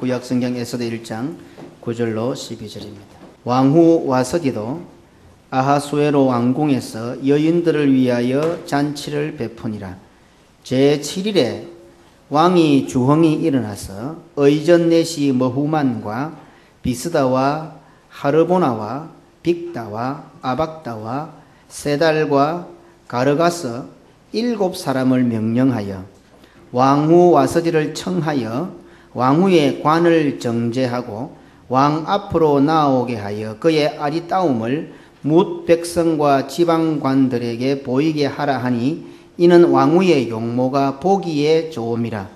구약성경 에스더 1장 9절로 12절입니다. 왕후 와서디도 아하수에로 왕궁에서 여인들을 위하여 잔치를 베푸니라. 제7일에 왕이 주홍이 일어나서 의전넷이 머후만과 비스다와 하르보나와 빅다와 아박다와 세달과 가르가서 7사람을 명령하여 왕후 와서디를 청하여 왕후의 관을 정제하고 왕 앞으로 나오게 하여 그의 아리따움을 뭇 백성과 지방관들에게 보이게 하라 하니 이는 왕후의 용모가 보기에 좋음이라.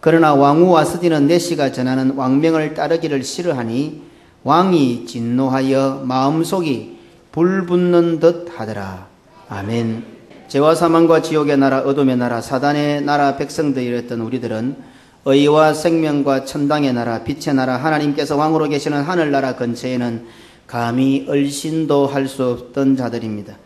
그러나 왕후 와스디는 내시가 전하는 왕명을 따르기를 싫어하니 왕이 진노하여 마음속이 불붙는 듯 하더라. 아멘. 죄와 사망과 지옥의 나라, 어둠의 나라, 사단의 나라 백성들이었던 우리들은 의와 생명과 천당의 나라, 빛의 나라, 하나님께서 왕으로 계시는 하늘나라 근처에는 감히 얼씬도 할 수 없던 자들입니다.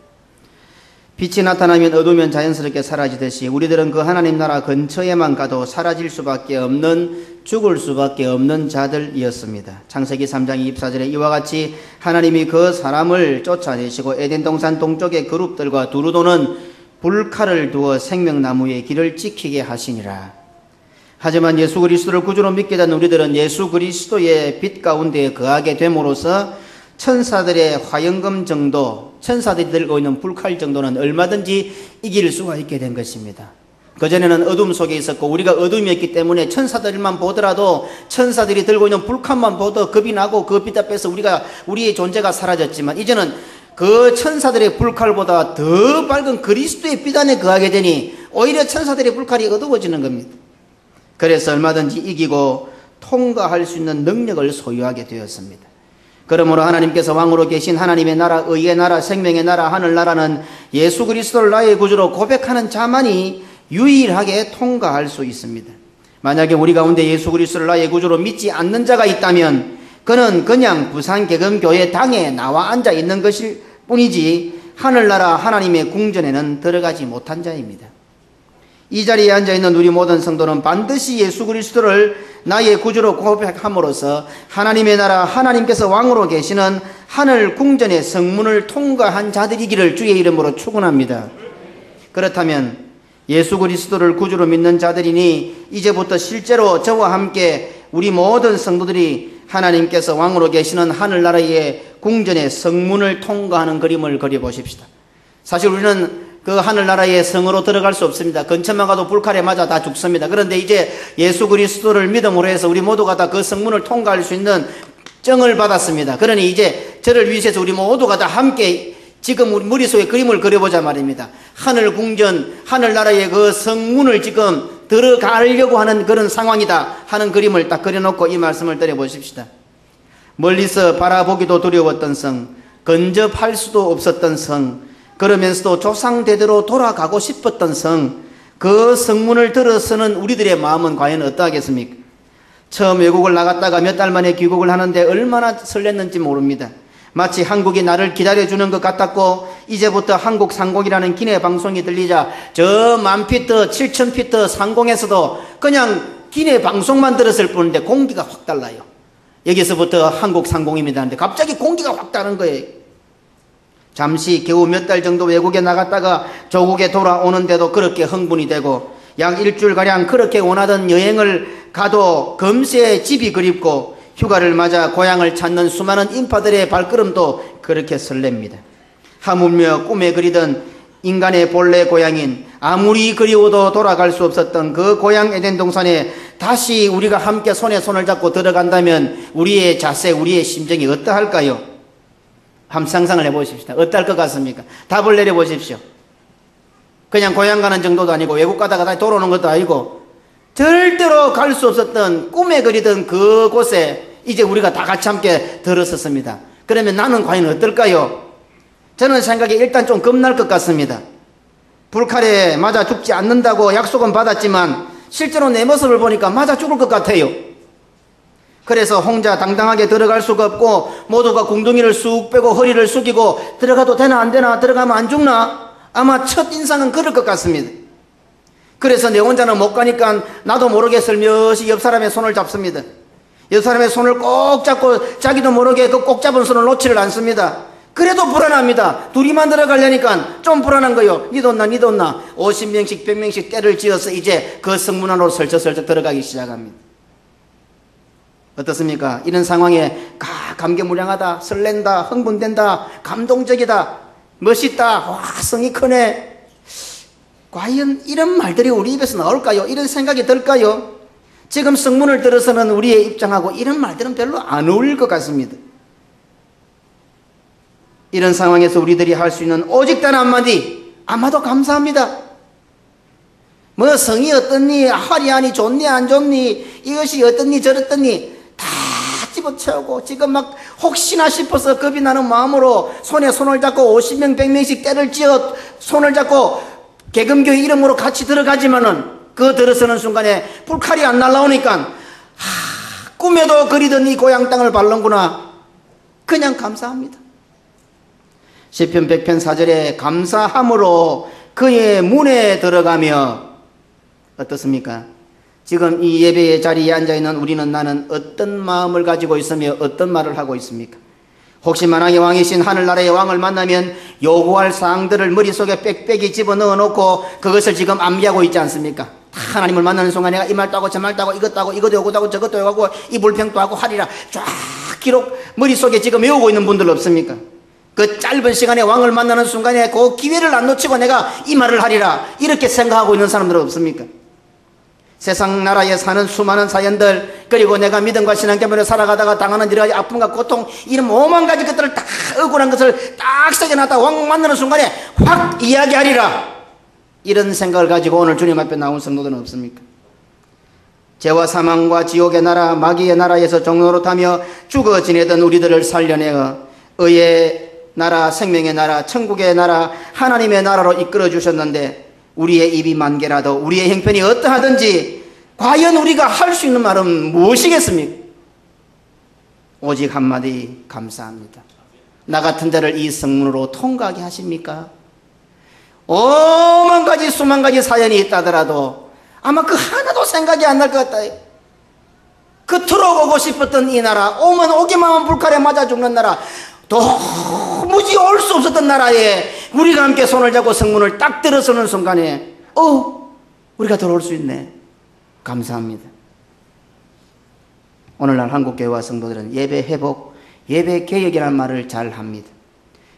빛이 나타나면 어두우면 자연스럽게 사라지듯이 우리들은 그 하나님 나라 근처에만 가도 사라질 수밖에 없는, 죽을 수밖에 없는 자들이었습니다. 창세기 3장 24절에 이와 같이 하나님이 그 사람을 쫓아내시고 에덴 동산 동쪽의 그룹들과 두루 도는 불칼을 두어 생명나무의 길을 지키게 하시니라. 하지만 예수 그리스도를 구주로 믿게 된 우리들은 예수 그리스도의 빛 가운데 거하게 됨으로써 천사들의 화염금 정도, 천사들이 들고 있는 불칼 정도는 얼마든지 이길 수가 있게 된 것입니다. 그전에는 어둠 속에 있었고 우리가 어둠이었기 때문에 천사들만 보더라도 천사들이 들고 있는 불칼만 보도 겁이 나고 그 빛 앞에서 우리의 존재가 사라졌지만 이제는 그 천사들의 불칼보다 더 밝은 그리스도의 빛 안에 거하게 되니 오히려 천사들의 불칼이 어두워지는 겁니다. 그래서 얼마든지 이기고 통과할 수 있는 능력을 소유하게 되었습니다. 그러므로 하나님께서 왕으로 계신 하나님의 나라, 의의 나라, 생명의 나라, 하늘나라는 예수 그리스도를 나의 구주로 고백하는 자만이 유일하게 통과할 수 있습니다. 만약에 우리 가운데 예수 그리스도를 나의 구주로 믿지 않는 자가 있다면 그는 그냥 부산개금교회 당에 나와 앉아 있는 것일 뿐이지 하늘나라 하나님의 궁전에는 들어가지 못한 자입니다. 이 자리에 앉아있는 우리 모든 성도는 반드시 예수 그리스도를 나의 구주로 고백함으로써 하나님의 나라, 하나님께서 왕으로 계시는 하늘 궁전의 성문을 통과한 자들이기를 주의 이름으로 축원합니다. 그렇다면 예수 그리스도를 구주로 믿는 자들이니 이제부터 실제로 저와 함께 우리 모든 성도들이 하나님께서 왕으로 계시는 하늘나라의 궁전의 성문을 통과하는 그림을 그려보십시다. 사실 우리는 그 하늘나라의 성으로 들어갈 수 없습니다. 근처만 가도 불칼에 맞아 다 죽습니다. 그런데 이제 예수 그리스도를 믿음으로 해서 우리 모두가 다 그 성문을 통과할 수 있는 정을 받았습니다. 그러니 이제 저를 위해서 우리 모두가 다 함께 지금 우리 머릿속에 그림을 그려보자 말입니다. 하늘 궁전, 하늘나라의 그 성문을 지금 들어가려고 하는 그런 상황이다 하는 그림을 딱 그려놓고 이 말씀을 드려보십시다. 멀리서 바라보기도 두려웠던 성, 근접할 수도 없었던 성, 그러면서도 조상대대로 돌아가고 싶었던 성, 그 성문을 들어서는 우리들의 마음은 과연 어떠하겠습니까? 처음 외국을 나갔다가 몇 달 만에 귀국을 하는데 얼마나 설렜는지 모릅니다. 마치 한국이 나를 기다려주는 것 같았고 이제부터 한국 상공이라는 기내 방송이 들리자 저 10,000피트, 7,000피트 상공에서도 그냥 기내 방송만 들었을 뿐인데 공기가 확 달라요. 여기서부터 한국 상공입니다 하는데 갑자기 공기가 확 다른 거예요. 잠시 겨우 몇 달 정도 외국에 나갔다가 조국에 돌아오는데도 그렇게 흥분이 되고 약 일주일가량 그렇게 원하던 여행을 가도 금세 집이 그립고 휴가를 맞아 고향을 찾는 수많은 인파들의 발걸음도 그렇게 설렙니다. 하물며 꿈에 그리던 인간의 본래 고향인 아무리 그리워도 돌아갈 수 없었던 그 고향 에덴 동산에 다시 우리가 함께 손에 손을 잡고 들어간다면 우리의 자세, 우리의 심정이 어떠할까요? 한번 상상을 해보십시다. 어떨 것 같습니까? 답을 내려보십시오. 그냥 고향 가는 정도도 아니고 외국 가다가 다시 돌아오는 것도 아니고 절대로 갈 수 없었던 꿈에 그리던 그곳에 이제 우리가 다 같이 함께 들었었습니다. 그러면 나는 과연 어떨까요? 저는 생각에 일단 좀 겁날 것 같습니다. 불칼에 맞아 죽지 않는다고 약속은 받았지만 실제로 내 모습을 보니까 맞아 죽을 것 같아요. 그래서 혼자 당당하게 들어갈 수가 없고 모두가 궁둥이를 쑥 빼고 허리를 숙이고 들어가도 되나 안 되나, 들어가면 안 죽나, 아마 첫 인상은 그럴 것 같습니다. 그래서 내 혼자는 못 가니까 나도 모르게 슬며시 옆 사람의 손을 잡습니다. 옆 사람의 손을 꼭 잡고 자기도 모르게 그 꼭 잡은 손을 놓지를 않습니다. 그래도 불안합니다. 둘이만 들어가려니까 좀 불안한 거요. 니도 없나 50명씩 100명씩 때를 지어서 이제 그 성문 안으로 설쳐설쳐 들어가기 시작합니다. 어떻습니까? 이런 상황에 감개무량하다, 설렌다, 흥분된다, 감동적이다, 멋있다, 와 성이 크네. 과연 이런 말들이 우리 입에서 나올까요? 이런 생각이 들까요? 지금 성문을 들어서는 우리의 입장하고 이런 말들은 별로 안 어울릴 것 같습니다. 이런 상황에서 우리들이 할 수 있는 오직 단 한마디, 아마도 감사합니다. 뭐 성이 어떻니, 화려하니, 좋니 안 좋니, 이것이 어떻니 저렇더니 다 집어채우고 지금 막 혹시나 싶어서 겁이 나는 마음으로 손에 손을 잡고 50명 100명씩 때를 지어 손을 잡고 개금교회 이름으로 같이 들어가지만은 그 들어서는 순간에 불칼이 안 날라오니까 꿈에도 그리던 이 고향 땅을 밟는구나. 그냥 감사합니다. 시편 100편 4절에 감사함으로 그의 문에 들어가며, 어떻습니까? 지금 이 예배의 자리에 앉아있는 우리는 나는 어떤 마음을 가지고 있으며 어떤 말을 하고 있습니까? 혹시 만왕의 왕이신 하늘나라의 왕을 만나면 요구할 사항들을 머릿속에 빽빽이 집어넣어 놓고 그것을 지금 암기하고 있지 않습니까? 하나님을 만나는 순간 내가 이 말도 하고 저 말도 하고 이것도 하고 이것도 요구도 하고 저것도 요구하고 이 불평도 하고 하리라 쫙 기록 머릿속에 지금 외우고 있는 분들 없습니까? 그 짧은 시간에 왕을 만나는 순간에 그 기회를 안 놓치고 내가 이 말을 하리라 이렇게 생각하고 있는 사람들은 없습니까? 세상 나라에 사는 수많은 사연들, 그리고 내가 믿음과 신앙 때문에 살아가다가 당하는 여러 가지 아픔과 고통, 이런 오만 가지 것들을 딱 억울한 것을 딱 새겨놨다 왕 만나는 순간에 확 이야기하리라 이런 생각을 가지고 오늘 주님 앞에 나온 성도들은 없습니까? 죄와 사망과 지옥의 나라 마귀의 나라에서 종노릇하며 죽어 지내던 우리들을 살려내어 의의 나라, 생명의 나라, 천국의 나라, 하나님의 나라로 이끌어 주셨는데 우리의 입이 만개라도 우리의 형편이 어떠하든지 과연 우리가 할 수 있는 말은 무엇이겠습니까? 오직 한마디 감사합니다. 나 같은 자를 이 성문으로 통과하게 하십니까? 오만 가지 수만 가지 사연이 있다더라도 아마 그 하나도 생각이 안 날 것 같다. 그 들어오고 싶었던 이 나라, 오기만 하면 불칼에 맞아 죽는 나라, 도무지 올 수 없었던 나라에 우리가 함께 손을 잡고 성문을 딱 들어서는 순간에 우리가 들어올 수 있네. 감사합니다. 오늘날 한국교회와 성도들은 예배 회복, 예배 개혁이라는 말을 잘 합니다.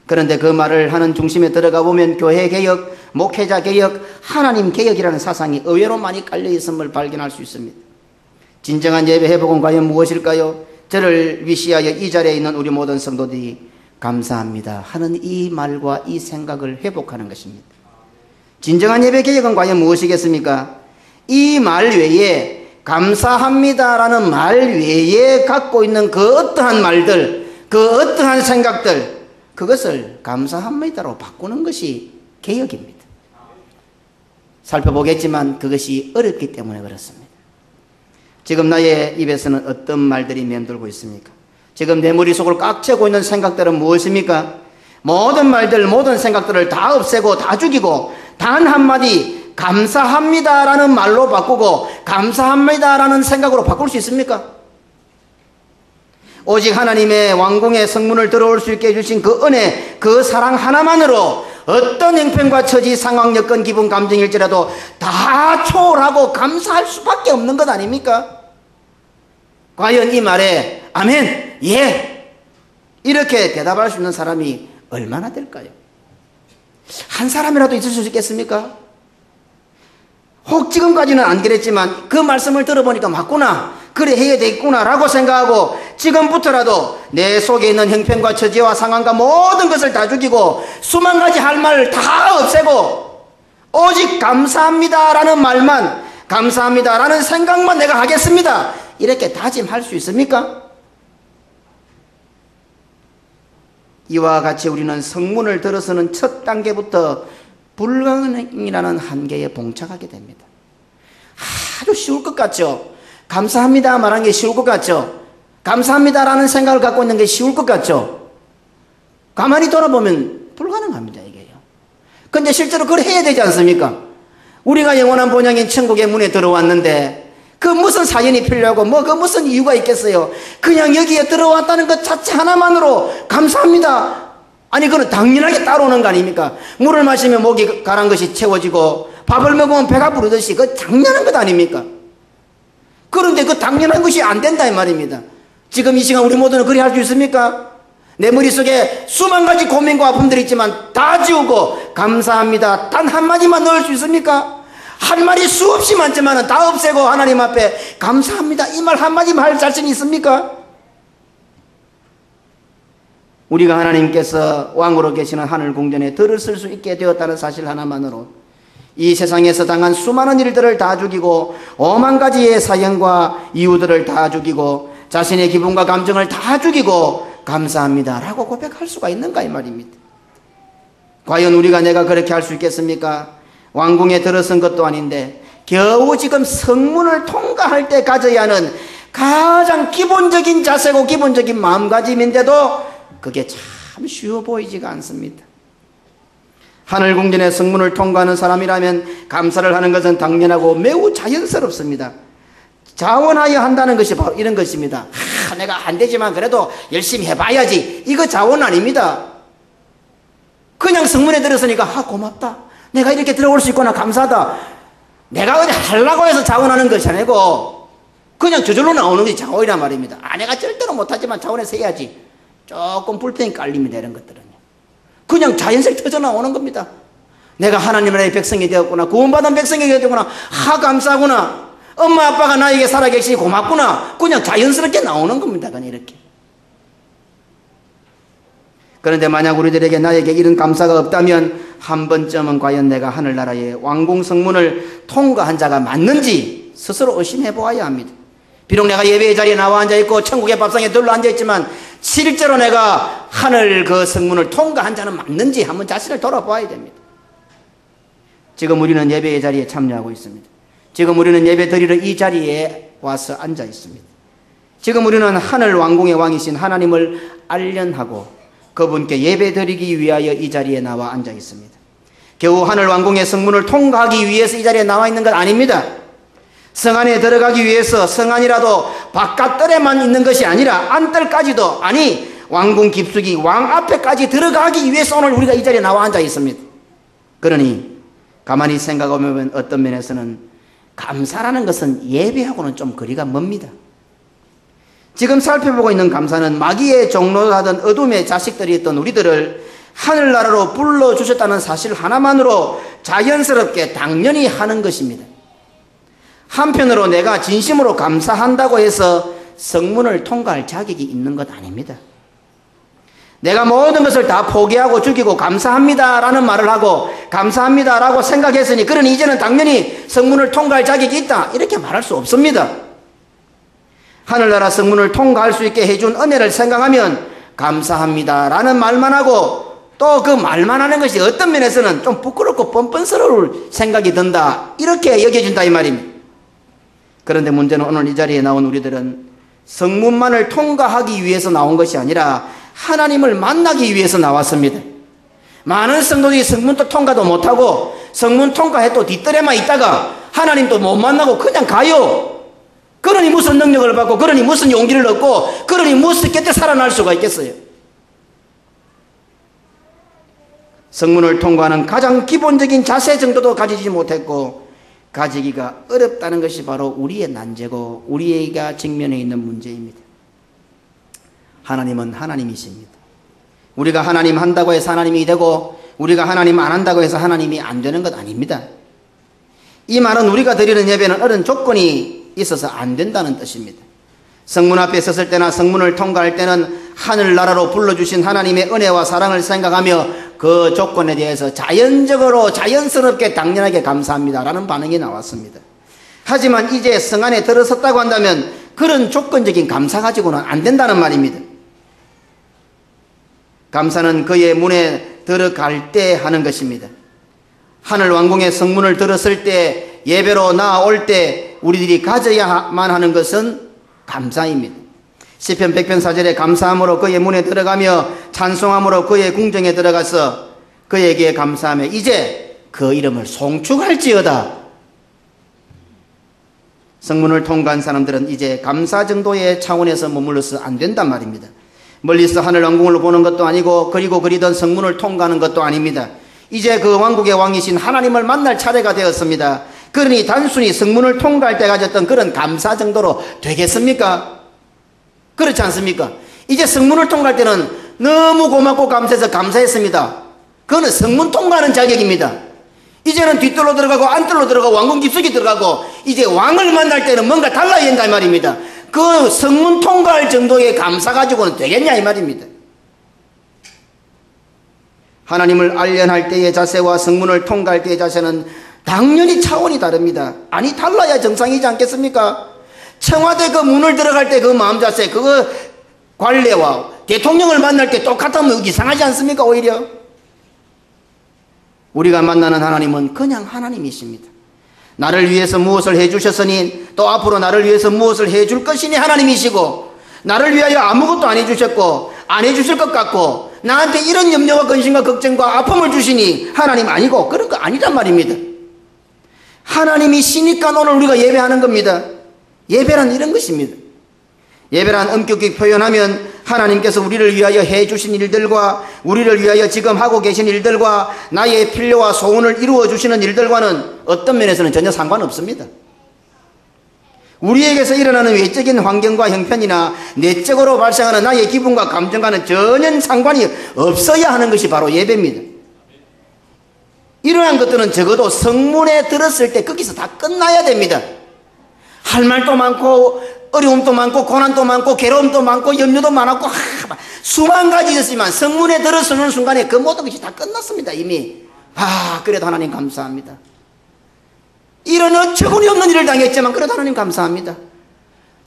그런데 그 말을 하는 중심에 들어가 보면 교회 개혁, 목회자 개혁, 하나님 개혁이라는 사상이 의외로 많이 깔려 있음을 발견할 수 있습니다. 진정한 예배 회복은 과연 무엇일까요? 저를 위시하여 이 자리에 있는 우리 모든 성도들이 감사합니다 하는 이 말과 이 생각을 회복하는 것입니다. 진정한 예배 개혁은 과연 무엇이겠습니까? 이 말 외에, 감사합니다라는 말 외에 갖고 있는 그 어떠한 말들, 그 어떠한 생각들, 그것을 감사합니다로 바꾸는 것이 개혁입니다. 살펴보겠지만 그것이 어렵기 때문에 그렇습니다. 지금 나의 입에서는 어떤 말들이 맴돌고 있습니까? 지금 내 머릿속을 꽉 채우고 있는 생각들은 무엇입니까? 모든 말들, 모든 생각들을 다 없애고 다 죽이고 단 한마디 감사합니다라는 말로 바꾸고 감사합니다라는 생각으로 바꿀 수 있습니까? 오직 하나님의 왕궁의 성문을 들어올 수 있게 해주신 그 은혜, 그 사랑 하나만으로 어떤 형편과 처지, 상황, 여건, 기분, 감정일지라도 다 초월하고 감사할 수밖에 없는 것 아닙니까? 과연 이 말에 아멘, 예 이렇게 대답할 수 있는 사람이 얼마나 될까요? 한 사람이라도 있을 수 있겠습니까? 혹 지금까지는 안 그랬지만 그 말씀을 들어보니까 맞구나, 그래 해야 되겠구나 라고 생각하고 지금부터라도 내 속에 있는 형편과 처지와 상황과 모든 것을 다 죽이고 수만 가지 할 말 다 없애고 오직 감사합니다라는 말만, 감사합니다라는 생각만 내가 하겠습니다 이렇게 다짐할 수 있습니까? 이와 같이 우리는 성문을 들어서는 첫 단계부터 불가능이라는 한계에 봉착하게 됩니다. 아주 쉬울 것 같죠? 감사합니다 말하는 게 쉬울 것 같죠? 감사합니다라는 생각을 갖고 있는 게 쉬울 것 같죠? 가만히 돌아보면 불가능합니다, 이게요. 근데 실제로 그걸 해야 되지 않습니까? 우리가 영원한 본향인 천국의 문에 들어왔는데 그 무슨 사연이 필요하고 뭐 그 무슨 이유가 있겠어요. 그냥 여기에 들어왔다는 것 자체 하나만으로 감사합니다. 아니 그건 당연하게 따라오는 거 아닙니까? 물을 마시면 목이 가란 것이 채워지고 밥을 먹으면 배가 부르듯이 그 당연한 것 아닙니까? 그런데 그 당연한 것이 안 된다 이 말입니다. 지금 이 시간 우리 모두는 그리 할 수 있습니까? 내 머릿속에 수만 가지 고민과 아픔들이 있지만 다 지우고 감사합니다 단 한마디만 넣을 수 있습니까? 할 말이 수없이 많지만 다 없애고 하나님 앞에 감사합니다 이 말 한마디만 할 자신이 있습니까? 우리가 하나님께서 왕으로 계시는 하늘 궁전에 들을 쓸 수 있게 되었다는 사실 하나만으로 이 세상에서 당한 수많은 일들을 다 죽이고 오만 가지의 사연과 이유들을 다 죽이고 자신의 기분과 감정을 다 죽이고 감사합니다 라고 고백할 수가 있는가 이 말입니다. 과연 우리가 내가 그렇게 할 수 있겠습니까? 왕궁에 들어선 것도 아닌데 겨우 지금 성문을 통과할 때 가져야 하는 가장 기본적인 자세고 기본적인 마음가짐인데도 그게 참 쉬워 보이지가 않습니다. 하늘 궁전의 성문을 통과하는 사람이라면 감사를 하는 것은 당연하고 매우 자연스럽습니다. 자원하여 한다는 것이 바로 이런 것입니다. 내가 안 되지만 그래도 열심히 해봐야지. 이거 자원 아닙니다. 그냥 성문에 들었으니까 고맙다. 내가 이렇게 들어올 수 있구나. 감사하다. 내가 어디 하려고 해서 자원하는 것이 아니고 그냥 저절로 나오는 것이 자원이란 말입니다. 내가 절대로 못하지만 자원해서 해야지. 조금 불편이 깔립니다. 이런 것들은요. 그냥 자연스레 터져 나오는 겁니다. 내가 하나님 나라의 백성이 되었구나. 구원받은 백성이 되었구나. 감사하구나. 엄마 아빠가 나에게 살아계시니 고맙구나. 그냥 자연스럽게 나오는 겁니다. 그냥 이렇게. 그런데 만약 우리들에게 나에게 이런 감사가 없다면 한 번쯤은 과연 내가 하늘나라의 왕궁 성문을 통과한 자가 맞는지 스스로 의심해 보아야 합니다. 비록 내가 예배의 자리에 나와 앉아있고 천국의 밥상에 들러 앉아있지만 실제로 내가 하늘 그 성문을 통과한 자는 맞는지 한번 자신을 돌아봐야 됩니다. 지금 우리는 예배의 자리에 참여하고 있습니다. 지금 우리는 예배 드리러 이 자리에 와서 앉아 있습니다. 지금 우리는 하늘 왕궁의 왕이신 하나님을 알련하고 그분께 예배 드리기 위하여 이 자리에 나와 앉아 있습니다. 겨우 하늘 왕궁의 성문을 통과하기 위해서 이 자리에 나와 있는 것 아닙니다. 성 안에 들어가기 위해서 성 안이라도 바깥뜰에만 있는 것이 아니라 안뜰까지도 왕궁 깊숙이 왕 앞에까지 들어가기 위해서 오늘 우리가 이 자리에 나와 앉아 있습니다. 그러니 가만히 생각해보면 어떤 면에서는 감사라는 것은 예배하고는 좀 거리가 멉니다. 지금 살펴보고 있는 감사는 마귀의 종로하던 어둠의 자식들이었던 우리들을 하늘나라로 불러주셨다는 사실 하나만으로 자연스럽게 당연히 하는 것입니다. 한편으로 내가 진심으로 감사한다고 해서 성문을 통과할 자격이 있는 것 아닙니다. 내가 모든 것을 다 포기하고 죽이고 감사합니다 라는 말을 하고 감사합니다 라고 생각했으니 그러니 이제는 당연히 성문을 통과할 자격이 있다 이렇게 말할 수 없습니다. 하늘나라 성문을 통과할 수 있게 해준 은혜를 생각하면 감사합니다 라는 말만 하고 또 그 말만 하는 것이 어떤 면에서는 좀 부끄럽고 뻔뻔스러울 생각이 든다 이렇게 여겨진다 이 말입니다. 그런데 문제는 오늘 이 자리에 나온 우리들은 성문만을 통과하기 위해서 나온 것이 아니라 하나님을 만나기 위해서 나왔습니다. 많은 성도들이 성문도 통과도 못하고 성문 통과해도 뒷뜰에만 있다가 하나님도 못 만나고 그냥 가요. 그러니 무슨 능력을 받고 그러니 무슨 용기를 얻고 그러니 무슨 곁에 살아날 수가 있겠어요. 성문을 통과하는 가장 기본적인 자세 정도도 가지지 못했고 가지기가 어렵다는 것이 바로 우리의 난제고 우리가 직면해 있는 문제입니다. 하나님은 하나님이십니다. 우리가 하나님 한다고 해서 하나님이 되고 우리가 하나님 안 한다고 해서 하나님이 안 되는 것 아닙니다. 이 말은 우리가 드리는 예배는 어떤 조건이 있어서 안 된다는 뜻입니다. 성문 앞에 섰을 때나 성문을 통과할 때는 하늘나라로 불러주신 하나님의 은혜와 사랑을 생각하며 그 조건에 대해서 자연적으로 자연스럽게 당연하게 감사합니다 라는 반응이 나왔습니다. 하지만 이제 성 안에 들어섰다고 한다면 그런 조건적인 감사 가지고는 안 된다는 말입니다. 감사는 그의 문에 들어갈 때 하는 것입니다. 하늘 왕궁의 성문을 들었을 때 예배로 나아올 때 우리들이 가져야만 하는 것은 감사입니다. 시편 100편 4절에 감사함으로 그의 문에 들어가며 찬송함으로 그의 궁정에 들어가서 그에게 감사하며 이제 그 이름을 송축할지어다. 성문을 통과한 사람들은 이제 감사 정도의 차원에서 머물러서 안 된단 말입니다. 멀리서 하늘 왕궁을 보는 것도 아니고 그리고 그리던 성문을 통과하는 것도 아닙니다. 이제 그 왕국의 왕이신 하나님을 만날 차례가 되었습니다. 그러니 단순히 성문을 통과할 때 가졌던 그런 감사 정도로 되겠습니까? 그렇지 않습니까? 이제 성문을 통과할 때는 너무 고맙고 감사해서 감사했습니다. 그거는 성문 통과하는 자격입니다. 이제는 뒷뜰로 들어가고 안뜰로 들어가고 왕궁 깊숙이 들어가고 이제 왕을 만날 때는 뭔가 달라야 된다 이 말입니다. 그 성문 통과할 정도의 감사 가지고는 되겠냐 이 말입니다. 하나님을 알련할 때의 자세와 성문을 통과할 때의 자세는 당연히 차원이 다릅니다. 아니 달라야 정상이지 않겠습니까? 청와대 그 문을 들어갈 때 그 마음 자세, 그거 관례와 대통령을 만날 때 똑같으면 이상하지 않습니까? 오히려 우리가 만나는 하나님은 그냥 하나님이십니다. 나를 위해서 무엇을 해주셨으니 또 앞으로 나를 위해서 무엇을 해줄 것이니 하나님이시고, 나를 위하여 아무것도 안 해주셨고 안 해주실 것 같고 나한테 이런 염려와 근심과 걱정과 아픔을 주시니 하나님 아니고 그런 거 아니란 말입니다. 하나님이시니까 오늘 우리가 예배하는 겁니다. 예배란 이런 것입니다. 예배란 엄격히 표현하면 하나님께서 우리를 위하여 해주신 일들과 우리를 위하여 지금 하고 계신 일들과 나의 필요와 소원을 이루어 주시는 일들과는 어떤 면에서는 전혀 상관없습니다. 우리에게서 일어나는 외적인 환경과 형편이나 내적으로 발생하는 나의 기분과 감정과는 전혀 상관이 없어야 하는 것이 바로 예배입니다. 이러한 것들은 적어도 성문에 들었을 때 거기서 다 끝나야 됩니다. 할 말도 많고 어려움도 많고 고난도 많고 괴로움도 많고 염려도 많았고 수만 가지 있었지만 성문에 들어서는 순간에 그 모든 것이 다 끝났습니다. 이미. 그래도 하나님 감사합니다. 이런 어처구니 없는 일을 당했지만 그래도 하나님 감사합니다.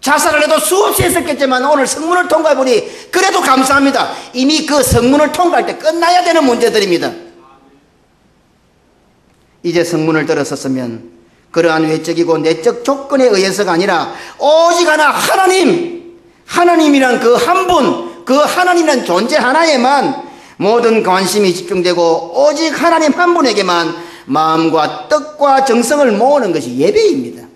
자살을 해도 수없이 했었겠지만 오늘 성문을 통과해보니 그래도 감사합니다. 이미 그 성문을 통과할 때 끝나야 되는 문제들입니다. 이제 성문을 들어섰으면 그러한 외적이고 내적 조건에 의해서가 아니라 오직 하나 하나님이란 그 한 분, 그 하나님이란 존재 하나에만 모든 관심이 집중되고 오직 하나님 한 분에게만 마음과 뜻과 정성을 모으는 것이 예배입니다.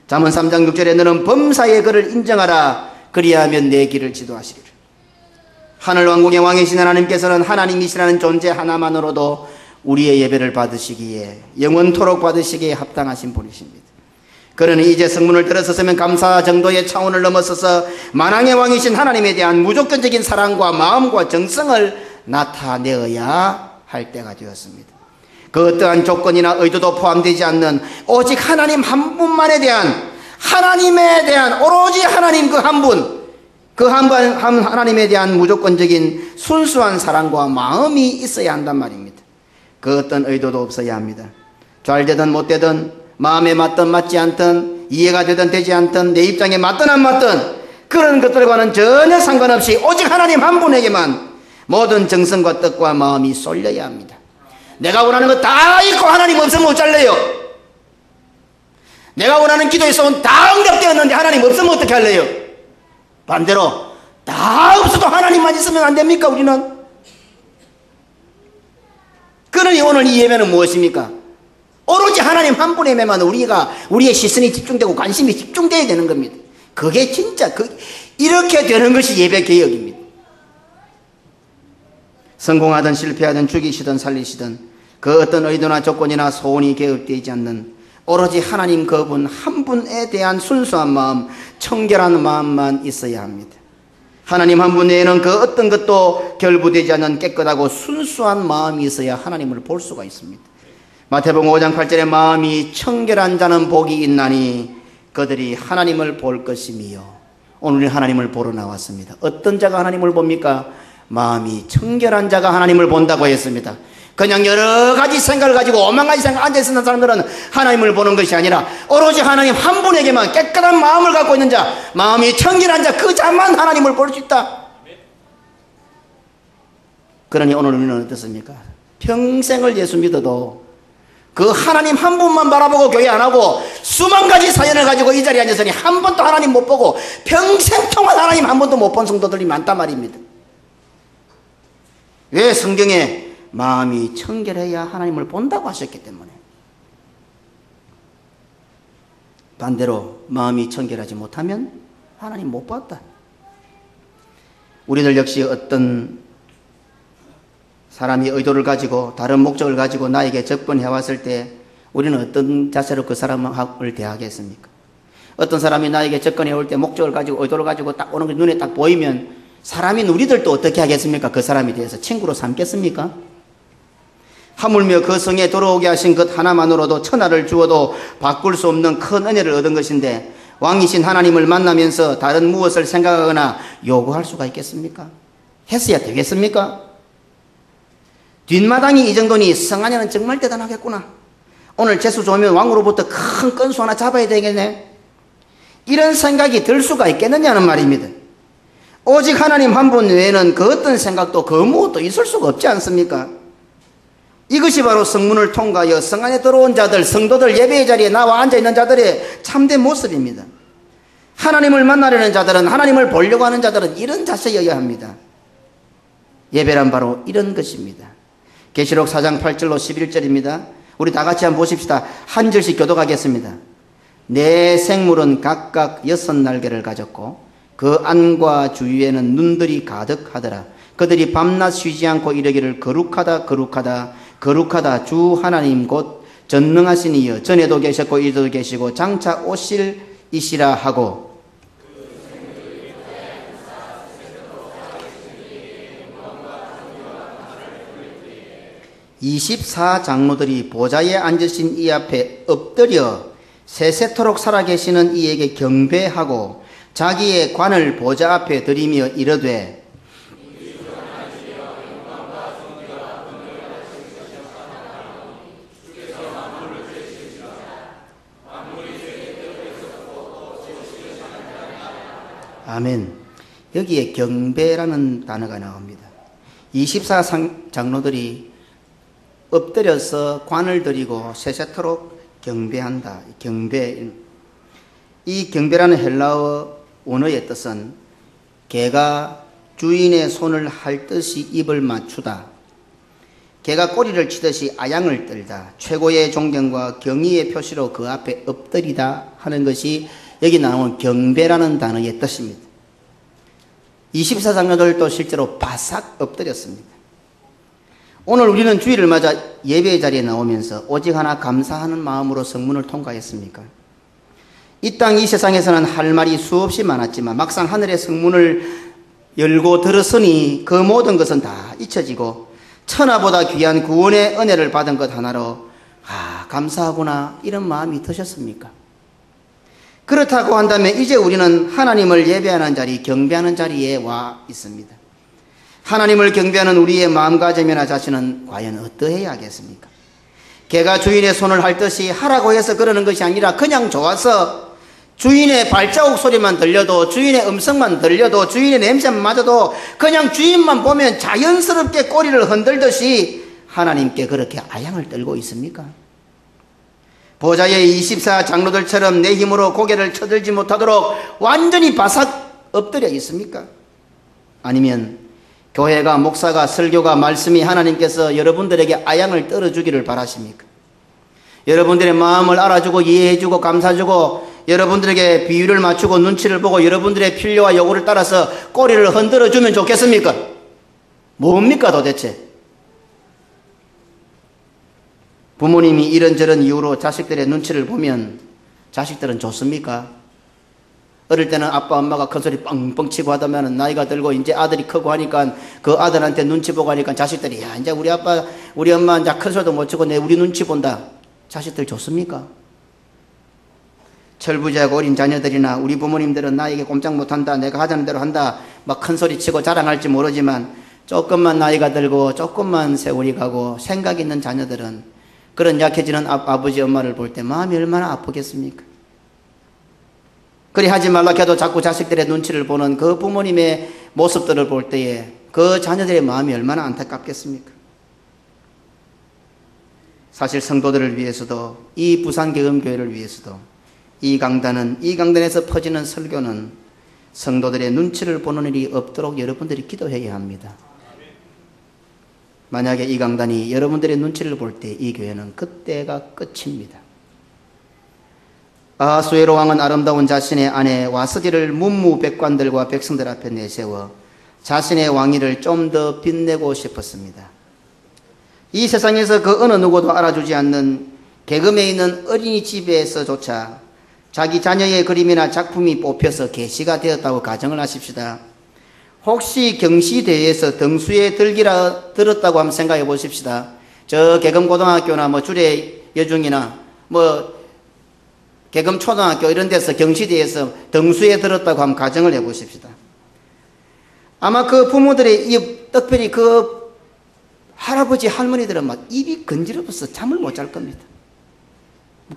잠언 3장 6절에 너는 범사의 그를 인정하라. 그리하면 내 길을 지도하시리라. 하늘 왕국의 왕이신 하나님께서는 하나님이시라는 존재 하나만으로도 우리의 예배를 받으시기에 영원토록 받으시기에 합당하신 분이십니다. 그러니 이제 성문을 들어섰으면 감사 정도의 차원을 넘어서서 만왕의 왕이신 하나님에 대한 무조건적인 사랑과 마음과 정성을 나타내어야 할 때가 되었습니다. 그 어떠한 조건이나 의도도 포함되지 않는 오직 하나님 한 분만에 대한 하나님에 대한 오로지 하나님 그 한 분, 그 한 하나님에 대한 무조건적인 순수한 사랑과 마음이 있어야 한단 말입니다. 그 어떤 의도도 없어야 합니다. 잘 되든 못 되든 마음에 맞든 맞지 않든 이해가 되든 되지 않든 내 입장에 맞든 안 맞든 그런 것들과는 전혀 상관없이 오직 하나님 한 분에게만 모든 정성과 뜻과 마음이 쏠려야 합니다. 내가 원하는 거 다 있고 하나님 없으면 어쩔래요? 내가 원하는 기도의 소원 다 응답되었는데 하나님 없으면 어떻게 할래요? 반대로 다 없어도 하나님만 있으면 안 됩니까? 우리는? 그러니 오늘 이 예배는 무엇입니까? 오로지 하나님 한 분에게만 우리의 시선이 집중되고 관심이 집중되어야 되는 겁니다. 그게 진짜 이렇게 되는 것이 예배 개혁입니다. 성공하든 실패하든 죽이시든 살리시든 그 어떤 의도나 조건이나 소원이 개혁되지 않는 오로지 하나님 그분 한 분에 대한 순수한 마음, 청결한 마음만 있어야 합니다. 하나님 한 분 외에는 그 어떤 것도 결부되지 않는 깨끗하고 순수한 마음이 있어야 하나님을 볼 수가 있습니다. 마태복음 5장 8절에 마음이 청결한 자는 복이 있나니 그들이 하나님을 볼 것이며, 오늘 하나님을 보러 나왔습니다. 어떤 자가 하나님을 봅니까? 마음이 청결한 자가 하나님을 본다고 했습니다. 그냥 여러 가지 생각을 가지고 오만 가지 생각 앉아있는 사람들은 하나님을 보는 것이 아니라 오로지 하나님 한 분에게만 깨끗한 마음을 갖고 있는 자, 마음이 청결한 자, 그 자만 하나님을 볼 수 있다. 그러니 오늘 우리는 어떻습니까? 평생을 예수 믿어도 그 하나님 한 분만 바라보고 교회 안 하고 수만 가지 사연을 가지고 이 자리에 앉아서니 한 번도 하나님 못 보고 평생 동안 하나님 한 번도 못 본 성도들이 많단 말입니다. 왜? 성경에 마음이 청결해야 하나님을 본다고 하셨기 때문에. 반대로 마음이 청결하지 못하면 하나님 못 봤다. 우리들 역시 어떤 사람이 의도를 가지고 다른 목적을 가지고 나에게 접근해 왔을 때 우리는 어떤 자세로 그 사람을 대하겠습니까? 어떤 사람이 나에게 접근해 올 때 목적을 가지고 의도를 가지고 딱 오는 게 눈에 딱 보이면 사람인 우리들도 어떻게 하겠습니까? 그 사람에 대해서 친구로 삼겠습니까? 하물며 그 성에 들어오게 하신 것 하나만으로도 천하를 주어도 바꿀 수 없는 큰 은혜를 얻은 것인데 왕이신 하나님을 만나면서 다른 무엇을 생각하거나 요구할 수가 있겠습니까? 했어야 되겠습니까? 뒷마당이 이 정도니 성 안에는 정말 대단하겠구나. 오늘 재수 좋으면 왕으로부터 큰 건수 하나 잡아야 되겠네. 이런 생각이 들 수가 있겠느냐는 말입니다. 오직 하나님 한 분 외에는 그 어떤 생각도 그 무엇도 있을 수가 없지 않습니까? 이것이 바로 성문을 통과하여 성 안에 들어온 자들, 성도들 예배의 자리에 나와 앉아있는 자들의 참된 모습입니다. 하나님을 만나려는 자들은, 하나님을 보려고 하는 자들은 이런 자세여야 합니다. 예배란 바로 이런 것입니다. 계시록 4장 8절로 11절입니다. 우리 다 같이 한번 보십시다. 한 절씩 교독하겠습니다. 네 생물은 각각 6날개를 가졌고 그 안과 주위에는 눈들이 가득하더라. 그들이 밤낮 쉬지 않고 이르기를 거룩하다 거룩하다 거룩하다 주 하나님 곧 전능하신 이여 전에도 계셨고 이제도 계시고 장차 오실 이시라 하고 24장로들이 보좌에 앉으신 이 앞에 엎드려 세세토록 살아계시는 이에게 경배하고 자기의 관을 보좌 앞에 들이며 이르되 아멘. 여기에 경배라는 단어가 나옵니다. 24장로들이 엎드려서 관을 들이고 세세토록 경배한다. 경배. 이 경배라는 헬라어 원어의 뜻은 개가 주인의 손을 핥듯이 입을 맞추다. 개가 꼬리를 치듯이 아양을 떨다. 최고의 존경과 경의의 표시로 그 앞에 엎드리다 하는 것이 여기 나온 경배라는 단어의 뜻입니다. 24장로들도 실제로 바싹 엎드렸습니다. 오늘 우리는 주일을 맞아 예배의 자리에 나오면서 오직 하나 감사하는 마음으로 성문을 통과했습니까? 이 땅 이 세상에서는 할 말이 수없이 많았지만 막상 하늘의 성문을 열고 들었으니 그 모든 것은 다 잊혀지고 천하보다 귀한 구원의 은혜를 받은 것 하나로 감사하구나 이런 마음이 드셨습니까? 그렇다고 한다면 이제 우리는 하나님을 예배하는 자리, 경배하는 자리에 와 있습니다. 하나님을 경배하는 우리의 마음가짐이나 자신은 과연 어떠해야 하겠습니까? 개가 주인의 손을 핥듯이 하라고 해서 그러는 것이 아니라 그냥 좋아서 주인의 발자국 소리만 들려도, 주인의 음성만 들려도, 주인의 냄새만 맡아도 그냥 주인만 보면 자연스럽게 꼬리를 흔들듯이 하나님께 그렇게 아양을 떨고 있습니까? 보좌의 24장로들처럼 내 힘으로 고개를 쳐들지 못하도록 완전히 바싹 엎드려 있습니까? 아니면 교회가, 목사가, 설교가, 말씀이 하나님께서 여러분들에게 아양을 떨어주기를 바라십니까? 여러분들의 마음을 알아주고 이해해주고 감사주고 여러분들에게 비유를 맞추고 눈치를 보고 여러분들의 필요와 요구를 따라서 꼬리를 흔들어주면 좋겠습니까? 뭡니까 도대체? 부모님이 이런저런 이유로 자식들의 눈치를 보면 자식들은 좋습니까? 어릴 때는 아빠 엄마가 큰소리 뻥뻥 치고 하다면 나이가 들고 이제 아들이 크고 하니까 그 아들한테 눈치 보고 하니까 자식들이 야 이제 우리 아빠 우리 엄마 이제 큰소리도 못 치고 내 우리 눈치 본다. 자식들 좋습니까? 철부지하고 어린 자녀들이나 우리 부모님들은 나에게 꼼짝 못한다, 내가 하자는 대로 한다 막 큰소리 치고 자랑할지 모르지만 조금만 나이가 들고 조금만 세월이 가고 생각 있는 자녀들은 그런 약해지는 아버지 엄마를 볼 때 마음이 얼마나 아프겠습니까? 그리 하지 말라 해도 자꾸 자식들의 눈치를 보는 그 부모님의 모습들을 볼 때에 그 자녀들의 마음이 얼마나 안타깝겠습니까? 사실 성도들을 위해서도 이 부산계엄교회를 위해서도 이 강단에서 퍼지는 설교는 성도들의 눈치를 보는 일이 없도록 여러분들이 기도해야 합니다. 만약에 이 강단이 여러분들의 눈치를 볼 때 이 교회는 그때가 끝입니다. 아하수에로 왕은 아름다운 자신의 아내 와스디를 문무백관들과 백성들 앞에 내세워 자신의 왕위를 좀 더 빛내고 싶었습니다. 이 세상에서 그 어느 누구도 알아주지 않는 개금에 있는 어린이집에서조차 자기 자녀의 그림이나 작품이 뽑혀서 게시가 되었다고 가정을 하십시다. 혹시 경시대회에서 등수에 들었다고 한번 생각해 보십시다. 저 개금고등학교나 뭐 주례여중이나 뭐 개금초등학교 이런 데서 경시대회에서 등수에 들었다고 한번 가정을 해 보십시다. 아마 그 부모들의 특별히 그 할아버지 할머니들은 막 입이 건지러워서 잠을 못 잘 겁니다.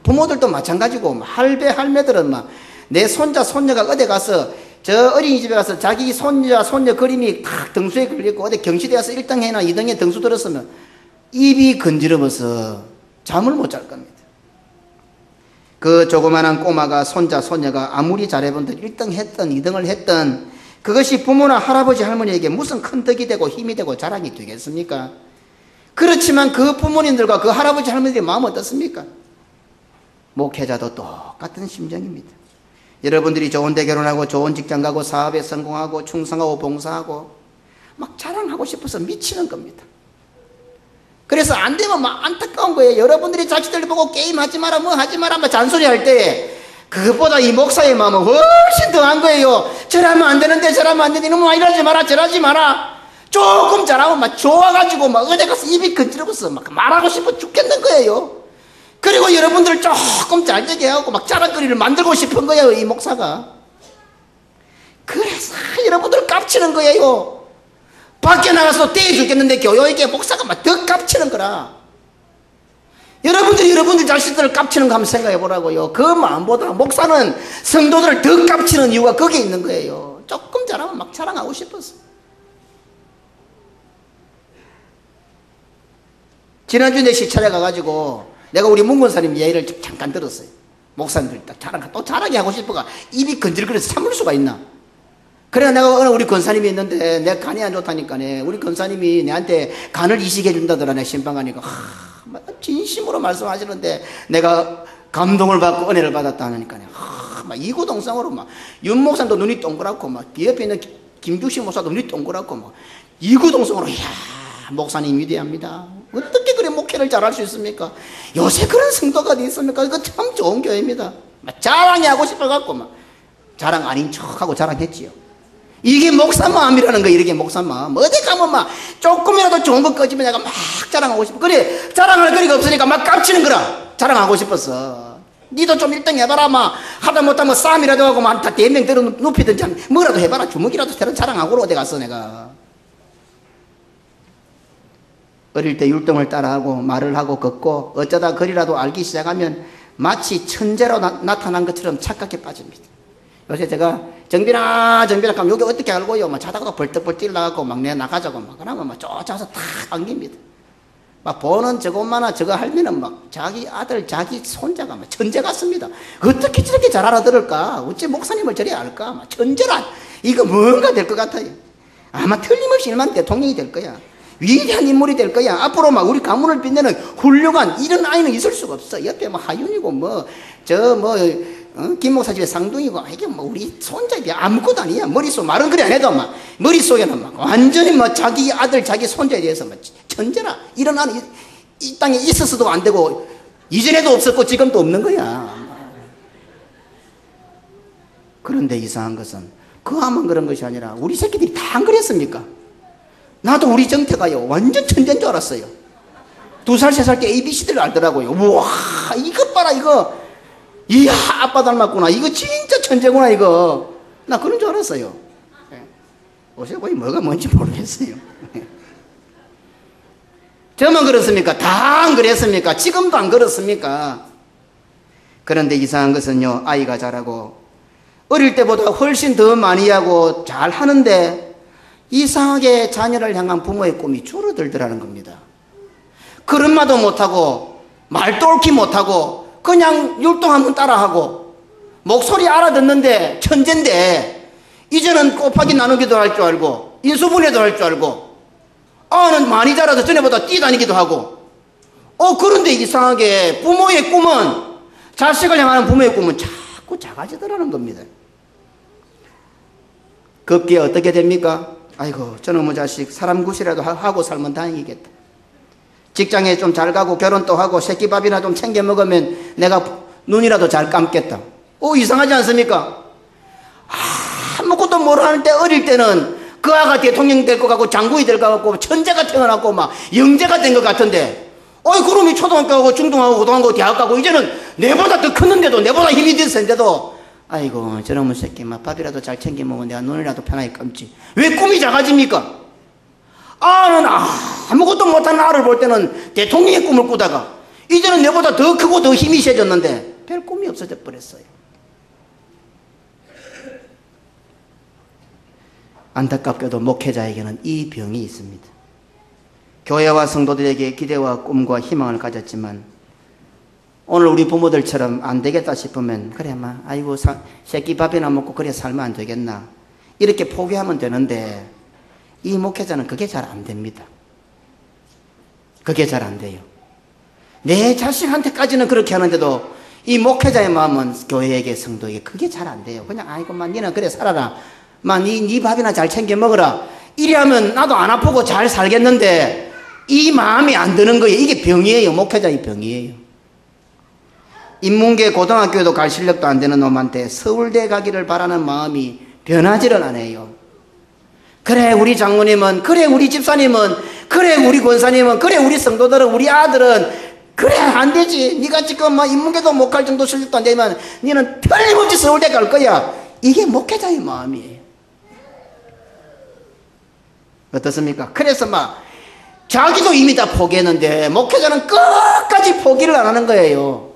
부모들도 마찬가지고 할배 할매들은 막 내 손자 손녀가 어디 가서 저 어린이집에 가서 자기 손자 손녀 그림이 탁 등수에 걸리고 어디 경시대 가서 1등 해나 2등에 등수 들었으면 입이 건지러워서 잠을 못 잘 겁니다. 그 조그만한 꼬마가 손자 손녀가 아무리 잘해본들 1등 했던 2등을 했던 그것이 부모나 할아버지 할머니에게 무슨 큰 덕이 되고 힘이 되고 자랑이 되겠습니까? 그렇지만 그 부모님들과 그 할아버지 할머니들의 마음은 어떻습니까? 목회자도 똑같은 심정입니다. 여러분들이 좋은 데 결혼하고 좋은 직장 가고 사업에 성공하고 충성하고 봉사하고 막 자랑하고 싶어서 미치는 겁니다. 그래서 안 되면 막 안타까운 거예요. 여러분들이 자식들 보고 게임하지 마라 뭐 하지 마라 막 잔소리할 때 그것보다 이 목사의 마음은 훨씬 더한 거예요. 저러면 안 되는데 저러면 안 되는데 이놈아 이러지 마라 저러지 마라. 조금 잘하면 막 좋아가지고 막 어디 가서 입이 건지러워서 막 말하고 싶어 죽겠는 거예요. 그리고 여러분들 조금 잘되게 하고 막 자랑거리를 만들고 싶은 거예요, 이 목사가. 그래서 여러분들 깝치는 거예요. 밖에 나가서 떼어 죽겠는데 교회에게 목사가 막 더 깝치는 거라. 여러분들 자식들을 깝치는 거 한번 생각해 보라고요. 그 마음보다 목사는 성도들을 더 깝치는 이유가 거기에 있는 거예요. 조금 잘하면 막 자랑하고 싶어서. 지난주에 내 시찰에 가가지고 내가 우리 문근사님 얘기를 잠깐 들었어요. 목사님들 딱 또 자랑이 하고 싶어가 입이 건질거려서 참을 수가 있나. 그래 내가 우리 권사님이 있는데 내가 간이 안 좋다니까네. 우리 권사님이 내한테 간을 이식해 준다더라. 내 신방 가니까 진심으로 말씀하시는데 내가 감동을 받고 은혜를 받았다 하니까네. 막 이구동성으로 막 윤 목사도 눈이 동그랗고 막 옆에 있는 김규식 목사도 눈이 동그랗고 막 이구동성으로 이야 목사님 위대합니다. 어떻게 그래 목회를 잘할 수 있습니까? 요새 그런 성도가 어디 있습니까? 이거 참 좋은 교회입니다. 막 자랑이 하고 싶어갖고 막 자랑 아닌 척하고 자랑했지요. 이게 목사 마음이라는 거예요. 이렇게 목사 마음. 어디 가면 막 조금이라도 좋은 거 꺼지면 내가 막 자랑하고 싶어. 그래 자랑할 거리가 없으니까 막 깝치는 거라. 자랑하고 싶었어. 니도 좀 1등 해봐라. 막 하다 못하면 싸움이라도 하고 막 다 대명 들어 눕히든지 뭐라도 해봐라. 주먹이라도 새로 자랑하고 어디 갔어 내가. 어릴 때 율동을 따라하고 말을 하고 걷고 어쩌다 거리라도 알기 시작하면 마치 천재로 나타난 것처럼 착각에 빠집니다. 요새 제가 정빈아 하면 여기 어떻게 알고요? 막 자다가 벌떡벌떡 나가고 막 내 나가자고 막 그러면 막 쫓아서 탁 안깁니다. 막 보는 저것만아 저거 할면은 막 자기 아들 자기 손자가 막 천재 같습니다. 어떻게 저렇게 잘 알아들을까? 어째 목사님을 저리 알까? 막 천재라 이거 뭔가 될 것 같아요. 아마 틀림없이 일만 대통령이 될 거야. 위대한 인물이 될 거야. 앞으로 막 우리 가문을 빛내는 훌륭한 이런 아이는 있을 수가 없어. 옆에 뭐 하윤이고 김 목사 집에 쌍둥이고 이게 뭐 우리 손자이 아무것도 아니야. 머릿속 말은 그래 안 해도 막 머릿속에는 막 완전히 뭐 자기 아들 자기 손자에 대해서 막 천재라. 이런 아이 이 땅에 있어서도 안 되고 이전에도 없었고 지금도 없는 거야. 그런데 이상한 것은 그아만 그런 것이 아니라 우리 새끼들이 다 안 그랬습니까? 나도 우리 정태가요 완전 천재인 줄 알았어요. 2살 3살 때 ABC들을 알더라고요. 우와 이것 봐라 이거 이야 아빠 닮았구나 이거 진짜 천재구나 이거 나 그런 줄 알았어요. 요새 거의 뭐가 뭔지 모르겠어요. 저만 그렇습니까? 다 안 그랬습니까? 지금도 안 그렇습니까? 그런데 이상한 것은요 아이가 자라고 어릴 때보다 훨씬 더 많이 하고 잘 하는데 이상하게 자녀를 향한 부모의 꿈이 줄어들더라는 겁니다. 걸음마도 못하고 말도 옳게 못하고 그냥 율동 한번 따라하고 목소리 알아듣는데 천재인데 이제는 곱하기 나누기도 할 줄 알고 인수분해도 할 줄 알고 아는 많이 자라서 전에보다 뛰다니기도 하고 그런데 이상하게 부모의 꿈은 자식을 향하는 부모의 꿈은 자꾸 작아지더라는 겁니다. 급기에 어떻게 됩니까? 아이고 저놈의 자식 사람 굿이라도 하고 살면 다행이겠다. 직장에 좀 잘 가고 결혼도 하고 새끼밥이나 좀 챙겨 먹으면 내가 눈이라도 잘 감겠다. 이상하지 않습니까? 아무것도 모르는 때 어릴 때는 그 아가 대통령 될 것 같고 장군이 될 것 같고 천재가 태어났고 막 영재가 된 것 같은데 그놈이 초등학교 가고 중등하고 고등학교 대학 가고 이제는 내보다 더 컸는데도 내보다 힘이 더 센데도 아이고 저놈의 새끼 막 밥이라도 잘 챙겨 먹으면 내가 눈이라도 편하게 감지. 왜 꿈이 작아집니까? 아는 아무것도 못하는 아를 볼 때는 대통령의 꿈을 꾸다가 이제는 내보다 더 크고 더 힘이 세졌는데 별 꿈이 없어져 버렸어요. 안타깝게도 목회자에게는 이 병이 있습니다. 교회와 성도들에게 기대와 꿈과 희망을 가졌지만 오늘 우리 부모들처럼 안 되겠다 싶으면 그래 막 아이고 새끼 밥이나 먹고 그래 살면 안 되겠나 이렇게 포기하면 되는데 이 목회자는 그게 잘 안 됩니다. 그게 잘 안 돼요. 내 자식한테까지는 그렇게 하는데도 이 목회자의 마음은 교회에게 성도에게 그게 잘 안 돼요. 그냥 아이고 만 니는 그래 살아라 만 네 밥이나 잘 챙겨 먹어라 이래 하면 나도 안 아프고 잘 살겠는데 이 마음이 안 드는 거예요. 이게 병이에요. 목회자의 병이에요. 인문계 고등학교에도 갈 실력도 안 되는 놈한테 서울대 가기를 바라는 마음이 변하지를 않아요. 그래 우리 장모님은 그래 우리 집사님은 그래 우리 권사님은 그래 우리 성도들은 우리 아들은 그래 안 되지. 네가 지금 막 인문계도 못 갈 정도 실력도 안 되지만 너는 틀림없이 서울대 갈 거야. 이게 목회자의 마음이에요. 어떻습니까? 그래서 막 자기도 이미 다 포기했는데 목회자는 끝까지 포기를 안 하는 거예요.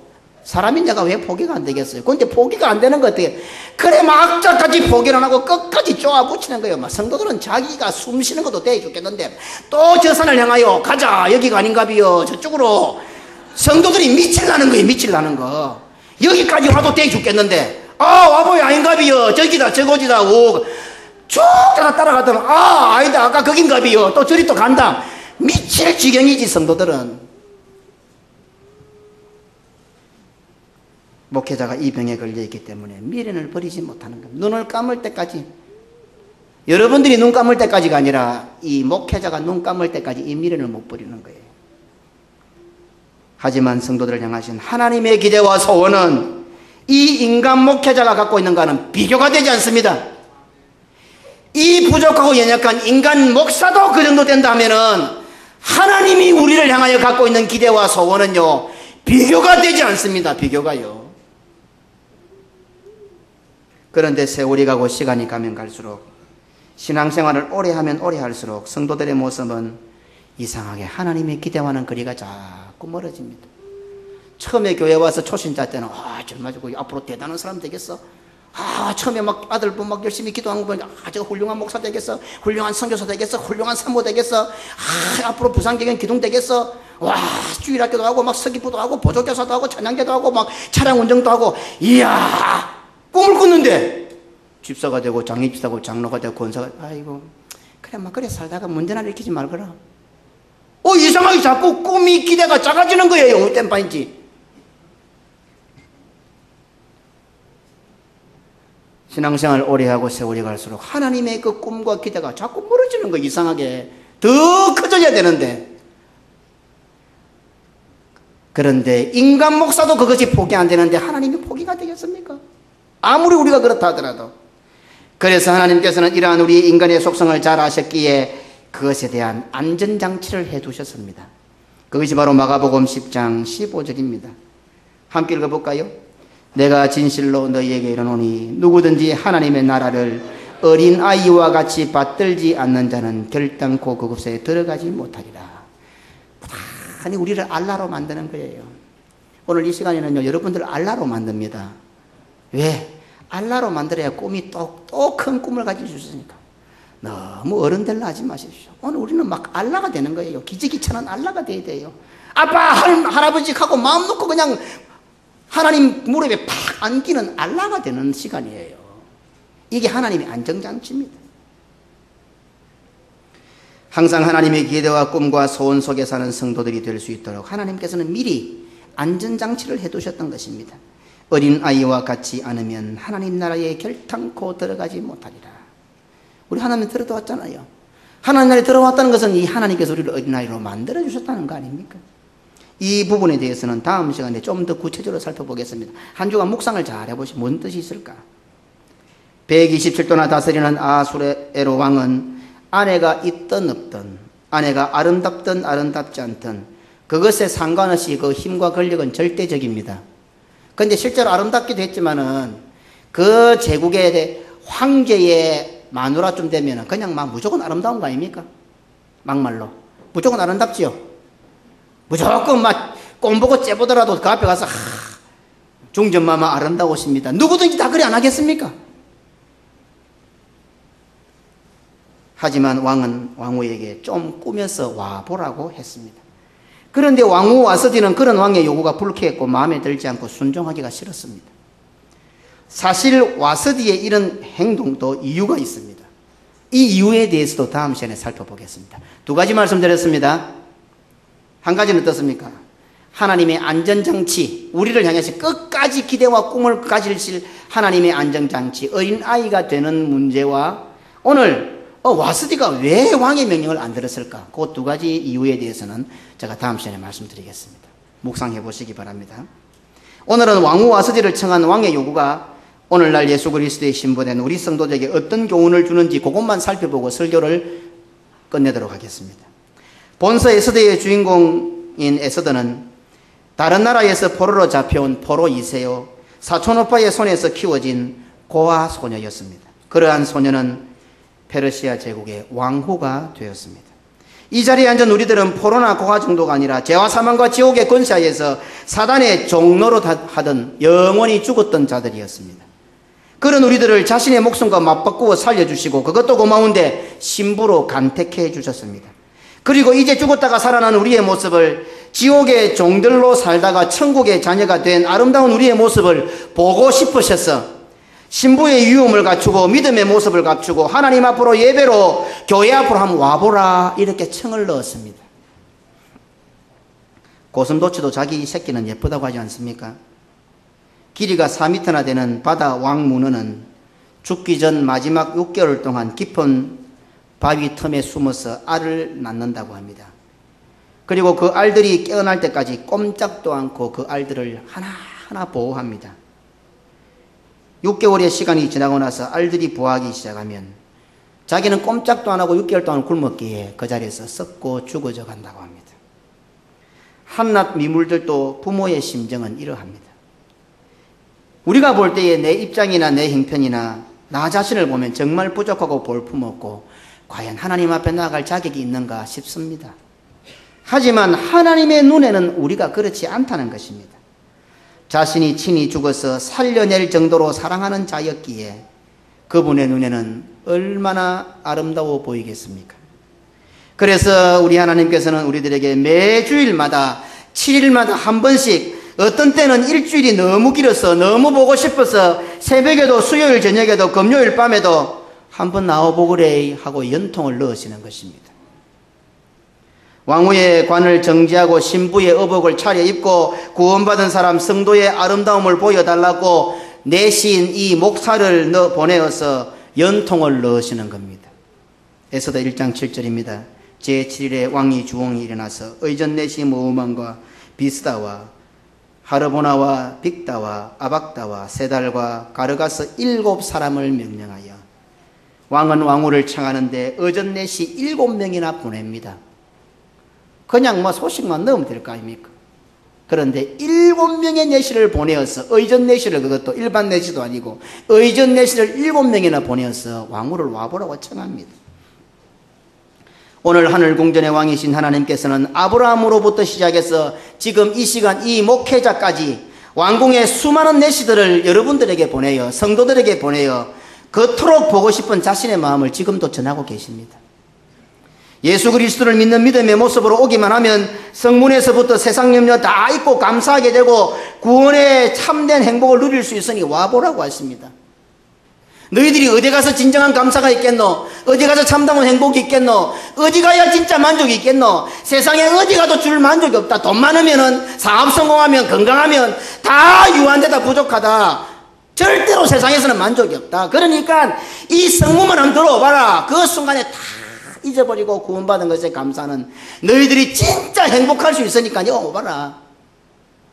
사람인 자가 왜 포기가 안 되겠어요? 근데 포기가 안 되는 거 어때요? 그래 막 악자까지 포기를 안 하고 끝까지 쪼아붙이는 거예요. 막 성도들은 자기가 숨 쉬는 것도 돼 죽겠는데 또 저 산을 향하여 가자 여기가 아닌가비요 저쪽으로 성도들이 미칠라는 거예요. 미칠라는 거. 여기까지 와도 돼 죽겠는데 와보이 아닌가비요 저기다 저거지다 쭉 따라가더니 아니다 아까 거긴가비요 또 저리 또 간다. 미칠 지경이지. 성도들은 목회자가 이 병에 걸려있기 때문에 미련을 버리지 못하는 겁니다. 눈을 감을 때까지 여러분들이 눈 감을 때까지가 아니라 이 목회자가 눈 감을 때까지 이 미련을 못 버리는 거예요. 하지만 성도들을 향하신 하나님의 기대와 소원은 이 인간 목회자가 갖고 있는 것과는 비교가 되지 않습니다. 이 부족하고 연약한 인간 목사도 그 정도 된다면은 하나님이 우리를 향하여 갖고 있는 기대와 소원은요 비교가 되지 않습니다. 비교가요. 그런데 세월이 가고 시간이 가면 갈수록 신앙생활을 오래 하면 오래 할수록 성도들의 모습은 이상하게 하나님의 기대와는 거리가 자꾸 멀어집니다. 처음에 교회 와서 초신자 때는 정말 앞으로 대단한 사람 되겠어. 처음에 막 아들분 막 열심히 기도한 거 보니까 저 훌륭한 목사 되겠어. 훌륭한 선교사 되겠어. 훌륭한 사모 되겠어. 앞으로 부산경영 기둥 되겠어. 주일학교도 하고 막 서기부도 하고 보조교사도 하고 찬양대도 하고 막 차량 운전도 하고 이야 꿈을 꿨는데 집사가 되고 장립집사고 장로가 되고 권사가 아이고 그래 막 그래 살다가 문제나 일으키지 말거라. 이상하게 자꾸 꿈이 기대가 작아지는 거예요. 어느 땐바인지. 신앙생활 오래 하고 세월이 갈수록 하나님의 그 꿈과 기대가 자꾸 멀어지는 거예요. 이상하게 더 커져야 되는데. 그런데 인간 목사도 그것이 포기 안 되는데 하나님이 포기가 되겠습니까? 아무리 우리가 그렇다 하더라도. 그래서 하나님께서는 이러한 우리 인간의 속성을 잘 아셨기에 그것에 대한 안전장치를 해두셨습니다. 그것이 바로 마가복음 10장 15절입니다. 함께 읽어볼까요? 내가 진실로 너희에게 이르노니 누구든지 하나님의 나라를 어린아이와 같이 받들지 않는 자는 결단코 그곳에 들어가지 못하리라. 부단히 우리를 알라로 만드는 거예요. 오늘 이 시간에는요 여러분들을 알라로 만듭니다. 왜? 알라로 만들어야 꿈이 또 큰 꿈을 가질 수 있으니까. 너무 어른들라 하지 마십시오. 오늘 우리는 막 알라가 되는 거예요. 기지기차는 알라가 돼야 돼요. 아빠 할아버지하고 마음 놓고 그냥 하나님 무릎에 팍 안기는 알라가 되는 시간이에요. 이게 하나님의 안정장치입니다. 항상 하나님의 기대와 꿈과 소원 속에 사는 성도들이 될 수 있도록 하나님께서는 미리 안전장치를 해두셨던 것입니다. 어린아이와 같지 않으면 하나님 나라에 결탄코 들어가지 못하리라. 우리 하나님 들어왔잖아요. 하나님 나라에 들어왔다는 것은 이 하나님께서 우리를 어린아이로 만들어주셨다는 거 아닙니까? 이 부분에 대해서는 다음 시간에 좀 더 구체적으로 살펴보겠습니다. 한 주간 묵상을 잘 해보시면 무슨 뜻이 있을까? 127도나 다스리는 아하수에로 왕은 아내가 있든 없든, 아내가 아름답든 아름답지 않든 그것에 상관없이 그 힘과 권력은 절대적입니다. 그런데 실제로 아름답기도 했지만은 그 제국의 황제의 마누라쯤 되면은 그냥 막 무조건 아름다운 거 아닙니까? 막말로 무조건 아름답지요. 무조건 막 꼼보고 째보더라도 그 앞에 가서 중전마마 아름다우십니다. 누구든지 다 그리 안 하겠습니까? 하지만 왕은 왕후에게 좀 꾸며서 와보라고 했습니다. 그런데 왕후 와서디는 그런 왕의 요구가 불쾌했고 마음에 들지 않고 순종하기가 싫었습니다. 사실 와서디의 이런 행동도 이유가 있습니다. 이 이유에 대해서도 다음 시간에 살펴보겠습니다. 두 가지 말씀드렸습니다. 한 가지는 어떻습니까? 하나님의 안전장치, 우리를 향해서 끝까지 기대와 꿈을 가지실 하나님의 안전장치, 어린아이가 되는 문제와 오늘 와스디가 왜 왕의 명령을 안 들었을까? 그 두 가지 이유에 대해서는 제가 다음 시간에 말씀드리겠습니다. 묵상해 보시기 바랍니다. 오늘은 왕후 와스디를 청한 왕의 요구가 오늘날 예수 그리스도의 신부된 우리 성도들에게 어떤 교훈을 주는지 그것만 살펴보고 설교를 끝내도록 하겠습니다. 본서 에스더의 주인공인 에스더는 다른 나라에서 포로로 잡혀온 포로 2세요 사촌오빠의 손에서 키워진 고아 소녀였습니다. 그러한 소녀는 페르시아 제국의 왕후가 되었습니다. 이 자리에 앉은 우리들은 포로나 고아 정도가 아니라 죄와 사망과 지옥의 권세하에서 사단의 종로로 하던 영원히 죽었던 자들이었습니다. 그런 우리들을 자신의 목숨과 맞바꾸어 살려주시고 그것도 고마운데 신부로 간택해 주셨습니다. 그리고 이제 죽었다가 살아난 우리의 모습을 지옥의 종들로 살다가 천국의 자녀가 된 아름다운 우리의 모습을 보고 싶으셔서 신부의 유음을 갖추고 믿음의 모습을 갖추고 하나님 앞으로 예배로 교회 앞으로 한번 와보라 이렇게 청을 넣었습니다. 고슴도치도 자기 새끼는 예쁘다고 하지 않습니까? 길이가 4m나 되는 바다 왕문어는 죽기 전 마지막 6개월 동안 깊은 바위 틈에 숨어서 알을 낳는다고 합니다. 그리고 그 알들이 깨어날 때까지 꼼짝도 않고 그 알들을 하나하나 보호합니다. 6개월의 시간이 지나고 나서 알들이 부화하기 시작하면 자기는 꼼짝도 안 하고 6개월 동안 굶었기에 그 자리에서 썩고 죽어져 간다고 합니다. 한낱 미물들도 부모의 심정은 이러합니다. 우리가 볼 때에 내 입장이나 내 형편이나 나 자신을 보면 정말 부족하고 볼품없고 과연 하나님 앞에 나아갈 자격이 있는가 싶습니다. 하지만 하나님의 눈에는 우리가 그렇지 않다는 것입니다. 자신이 친히 죽어서 살려낼 정도로 사랑하는 자였기에 그분의 눈에는 얼마나 아름다워 보이겠습니까? 그래서 우리 하나님께서는 우리들에게 매주일마다 7일마다 한 번씩 어떤 때는 일주일이 너무 길어서 너무 보고 싶어서 새벽에도 수요일 저녁에도 금요일 밤에도 한번 나와보그래 하고 연통을 넣으시는 것입니다. 왕후의 관을 정지하고 신부의 의복을 차려입고 구원받은 사람 성도의 아름다움을 보여달라고 내신 이 목사를 보내어서 연통을 넣으시는 겁니다. 에스더 1장 7절입니다. 제7일에 왕이 주홍이 일어나서 의전내시 모음왕과 비스다와 하르보나와 빅다와 아박다와 세달과 가르가스 7사람을 명령하여 왕은 왕후를 청하는데 의전내시 7명이나 보냅니다. 그냥 소식만 넣으면 될 거 아닙니까? 그런데 7명의 내시를 보내어서 의전 내시를 그것도 일반 내시도 아니고 의전 내시를 7명이나 보내어서 왕후를 와보라고 청합니다. 오늘 하늘 궁전의 왕이신 하나님께서는 아브라함으로부터 시작해서 지금 이 시간 이 목회자까지 왕궁의 수많은 내시들을 여러분들에게 보내어 성도들에게 보내어 그토록 보고 싶은 자신의 마음을 지금도 전하고 계십니다. 예수 그리스도를 믿는 믿음의 모습으로 오기만 하면 성문에서부터 세상 염려 다 잊고 감사하게 되고 구원의 참된 행복을 누릴 수 있으니 와보라고 하십니다. 너희들이 어디 가서 진정한 감사가 있겠노? 어디 가서 참다운 행복이 있겠노? 어디 가야 진짜 만족이 있겠노? 세상에 어디 가도 줄 만족이 없다. 돈 많으면은, 사업 성공하면, 건강하면 다 유한되다, 부족하다. 절대로 세상에서는 만족이 없다. 그러니까 이 성문만 한번 들어봐라. 그 순간에 다 잊어버리고 구원받은 것에 감사는 너희들이 진짜 행복할 수 있으니까요. 오봐라.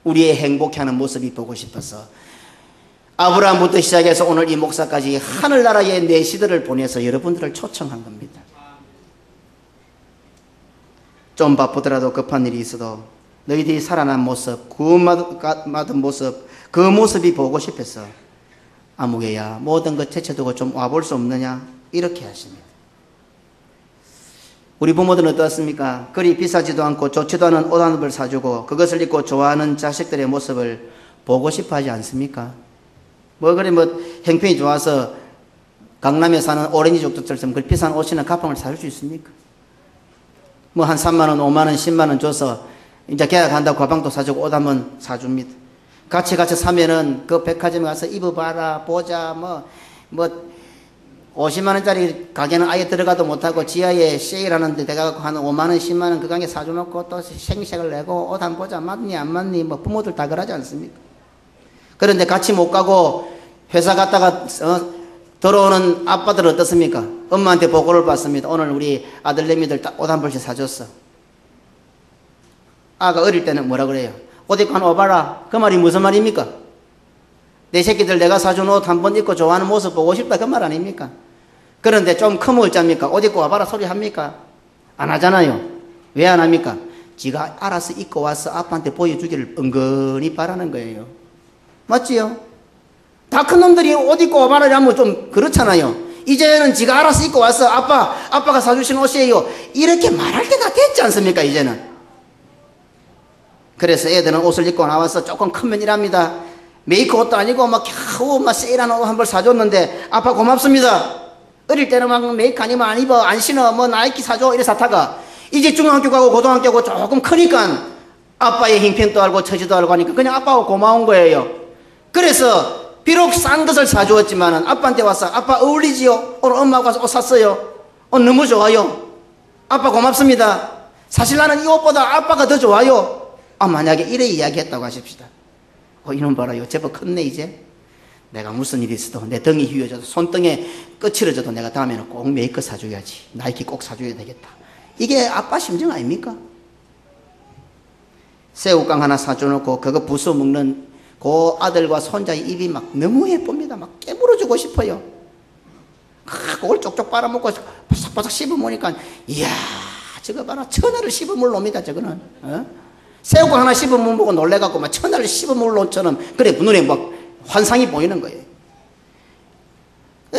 우리의 행복해하는 모습이 보고 싶어서 아브라함부터 시작해서 오늘 이 목사까지 하늘나라의 내시들을 보내서 여러분들을 초청한 겁니다. 좀 바쁘더라도 급한 일이 있어도 너희들이 살아난 모습, 구원받은 모습, 그 모습이 보고 싶어서 아무개야 모든 것 제쳐두고 좀 와볼 수 없느냐 이렇게 하십니다. 우리 부모들은 어떻습니까? 그리 비싸지도 않고 좋지도 않은 옷 한 벌 사주고 그것을 입고 좋아하는 자식들의 모습을 보고 싶어 하지 않습니까? 뭐 그래 형편이 좋아서 강남에 사는 오렌지족들처럼 그 비싼 옷이나 가방을 사줄 수 있습니까? 뭐 한 3만 원, 5만 원, 10만 원 줘서 이제 계약한다고 가방도 사주고 옷 한 번 사줍니다. 같이 사면은 그 백화점에 가서 입어봐라, 보자, 50만 원짜리 가게는 아예 들어가도 못하고 지하에 세일하는 데 내가 한 5만 원, 10만 원 그 가게 사줘놓고 또 생색을 내고 옷 한 번 보자, 맞니, 안 맞니, 부모들 다 그러지 않습니까? 그런데 같이 못 가고 회사 갔다가 들어오는 아빠들은 어떻습니까? 엄마한테 보고를 받습니다. 오늘 우리 아들내미들 옷 한 벌씩 사줬어. 아가 어릴 때는 뭐라 그래요? 옷 입고 한 와봐라. 그 말이 무슨 말입니까? 내 새끼들 내가 사준 옷 한 번 입고 좋아하는 모습 보고 싶다 그 말 아닙니까? 그런데 좀 크면 어쩝니까? 옷 입고 와봐라 소리 합니까? 안 하잖아요. 왜 안 합니까? 지가 알아서 입고 와서 아빠한테 보여주기를 은근히 바라는 거예요. 맞지요? 다 큰 놈들이 옷 입고 와봐라 하면 좀 그렇잖아요. 이제는 지가 알아서 입고 와서 아빠가 사주신 옷이에요. 이렇게 말할 때가 됐지 않습니까? 이제는. 그래서 애들은 옷을 입고 나와서 조금 큰 편이랍니다. 메이크 옷도 아니고 겨우 세일하는 옷 한 벌 사줬는데 아빠 고맙습니다. 어릴 때는 메이크 아니면 안 입어, 안 신어, 나이키 사줘 이래 사다가 이제 중학교 가고 고등학교 가고 조금 크니까 아빠의 형편도 알고 처지도 알고 하니까 그냥 아빠가 고마운 거예요. 그래서 비록 싼 것을 사주었지만 아빠한테 와서 아빠 어울리지요? 오늘 엄마가 와서 옷 샀어요. 너무 좋아요. 아빠 고맙습니다. 사실 나는 이 옷보다 아빠가 더 좋아요. 만약에 이래 이야기했다고 하십시다. 이놈 봐라요. 제법 컸네 이제. 내가 무슨 일이 있어도 내 등이 휘어져도 손등에 거칠어져도 내가 다음에는 꼭 메이크업 사줘야지. 나이키 꼭 사줘야 되겠다. 이게 아빠 심정 아닙니까? 새우깡 하나 사줘놓고 그거 부숴 먹는 그 아들과 손자의 입이 너무 예쁩니다. 깨물어주고 싶어요. 그걸 쪽쪽 빨아먹고 바삭바삭 씹어먹으니까 이야 저거 봐라 천하를 씹어먹을 놈이다 저거는. 새우깡 하나 씹어먹는 보고 놀래갖고 천하를 씹어먹을 놈처럼 그래 눈에 환상이 보이는 거예요.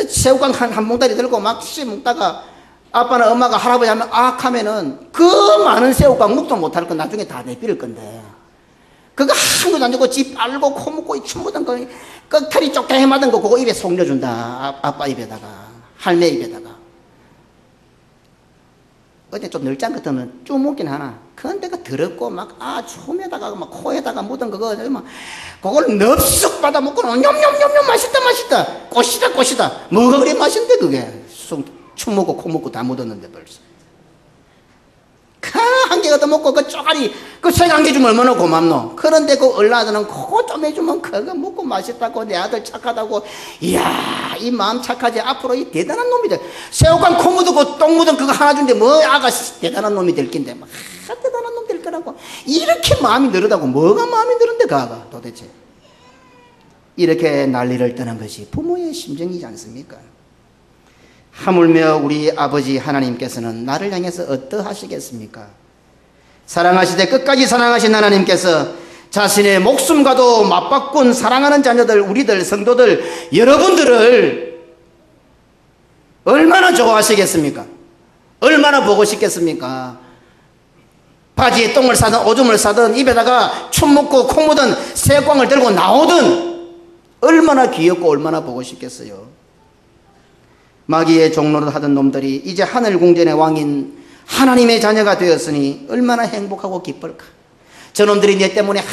새우깡 한 몽다리 들고 씹먹다가 아빠나 엄마가 할아버지 하면 하면은 그 많은 새우깡 먹도 못할 건 나중에 다 내빌 건데 그거 한 것도 안 주고 지 빨고 코 먹고 춤 묻은 거 꺽털이 쫓겨 해맞은 거 그거 입에 속려준다. 아빠 입에다가 할매 입에다가. 어제 좀 널짠 것들은 쭉 먹긴 하나. 그런데 그 더럽고 춤에다가 코에다가 묻은 그거 그걸 넙쑥 받아 먹고는 냠냠냠냠 맛있다. 꽃이다. 뭐가 그리 맛있는데 그게. 춤 먹고 코 먹고 다 묻었는데 벌써. 한 개 얻어 먹고 그 쪼가리 그 색 한 개 주면 얼마나 고맙노. 그런데 그 얼라드는 그거 좀 해주면 그거 먹고 맛있다고 내 아들 착하다고. 이야 이 마음 착하지. 앞으로 이 대단한 놈이 돼. 새우깡 코 묻고 똥 묻은 그거 하나 준데 아가씨 대단한 놈이 될 낀데 대단한 놈 될 거라고. 이렇게 마음이 늘어다고 뭐가 마음이 늘은데 그 아가 도대체. 이렇게 난리를 떠는 것이 부모의 심정이지 않습니까? 하물며 우리 아버지 하나님께서는 나를 향해서 어떠하시겠습니까? 사랑하시되 끝까지 사랑하신 하나님께서 자신의 목숨과도 맞바꾼 사랑하는 자녀들, 우리들, 성도들, 여러분들을 얼마나 좋아하시겠습니까? 얼마나 보고 싶겠습니까? 바지에 똥을 싸든 오줌을 싸든 입에다가 춤 묻고 코 묻은 새우깡을 들고 나오든 얼마나 귀엽고 얼마나 보고 싶겠어요. 마귀의 종로를 하던 놈들이 이제 하늘 궁전의 왕인 하나님의 자녀가 되었으니 얼마나 행복하고 기쁠까. 저놈들이 내 때문에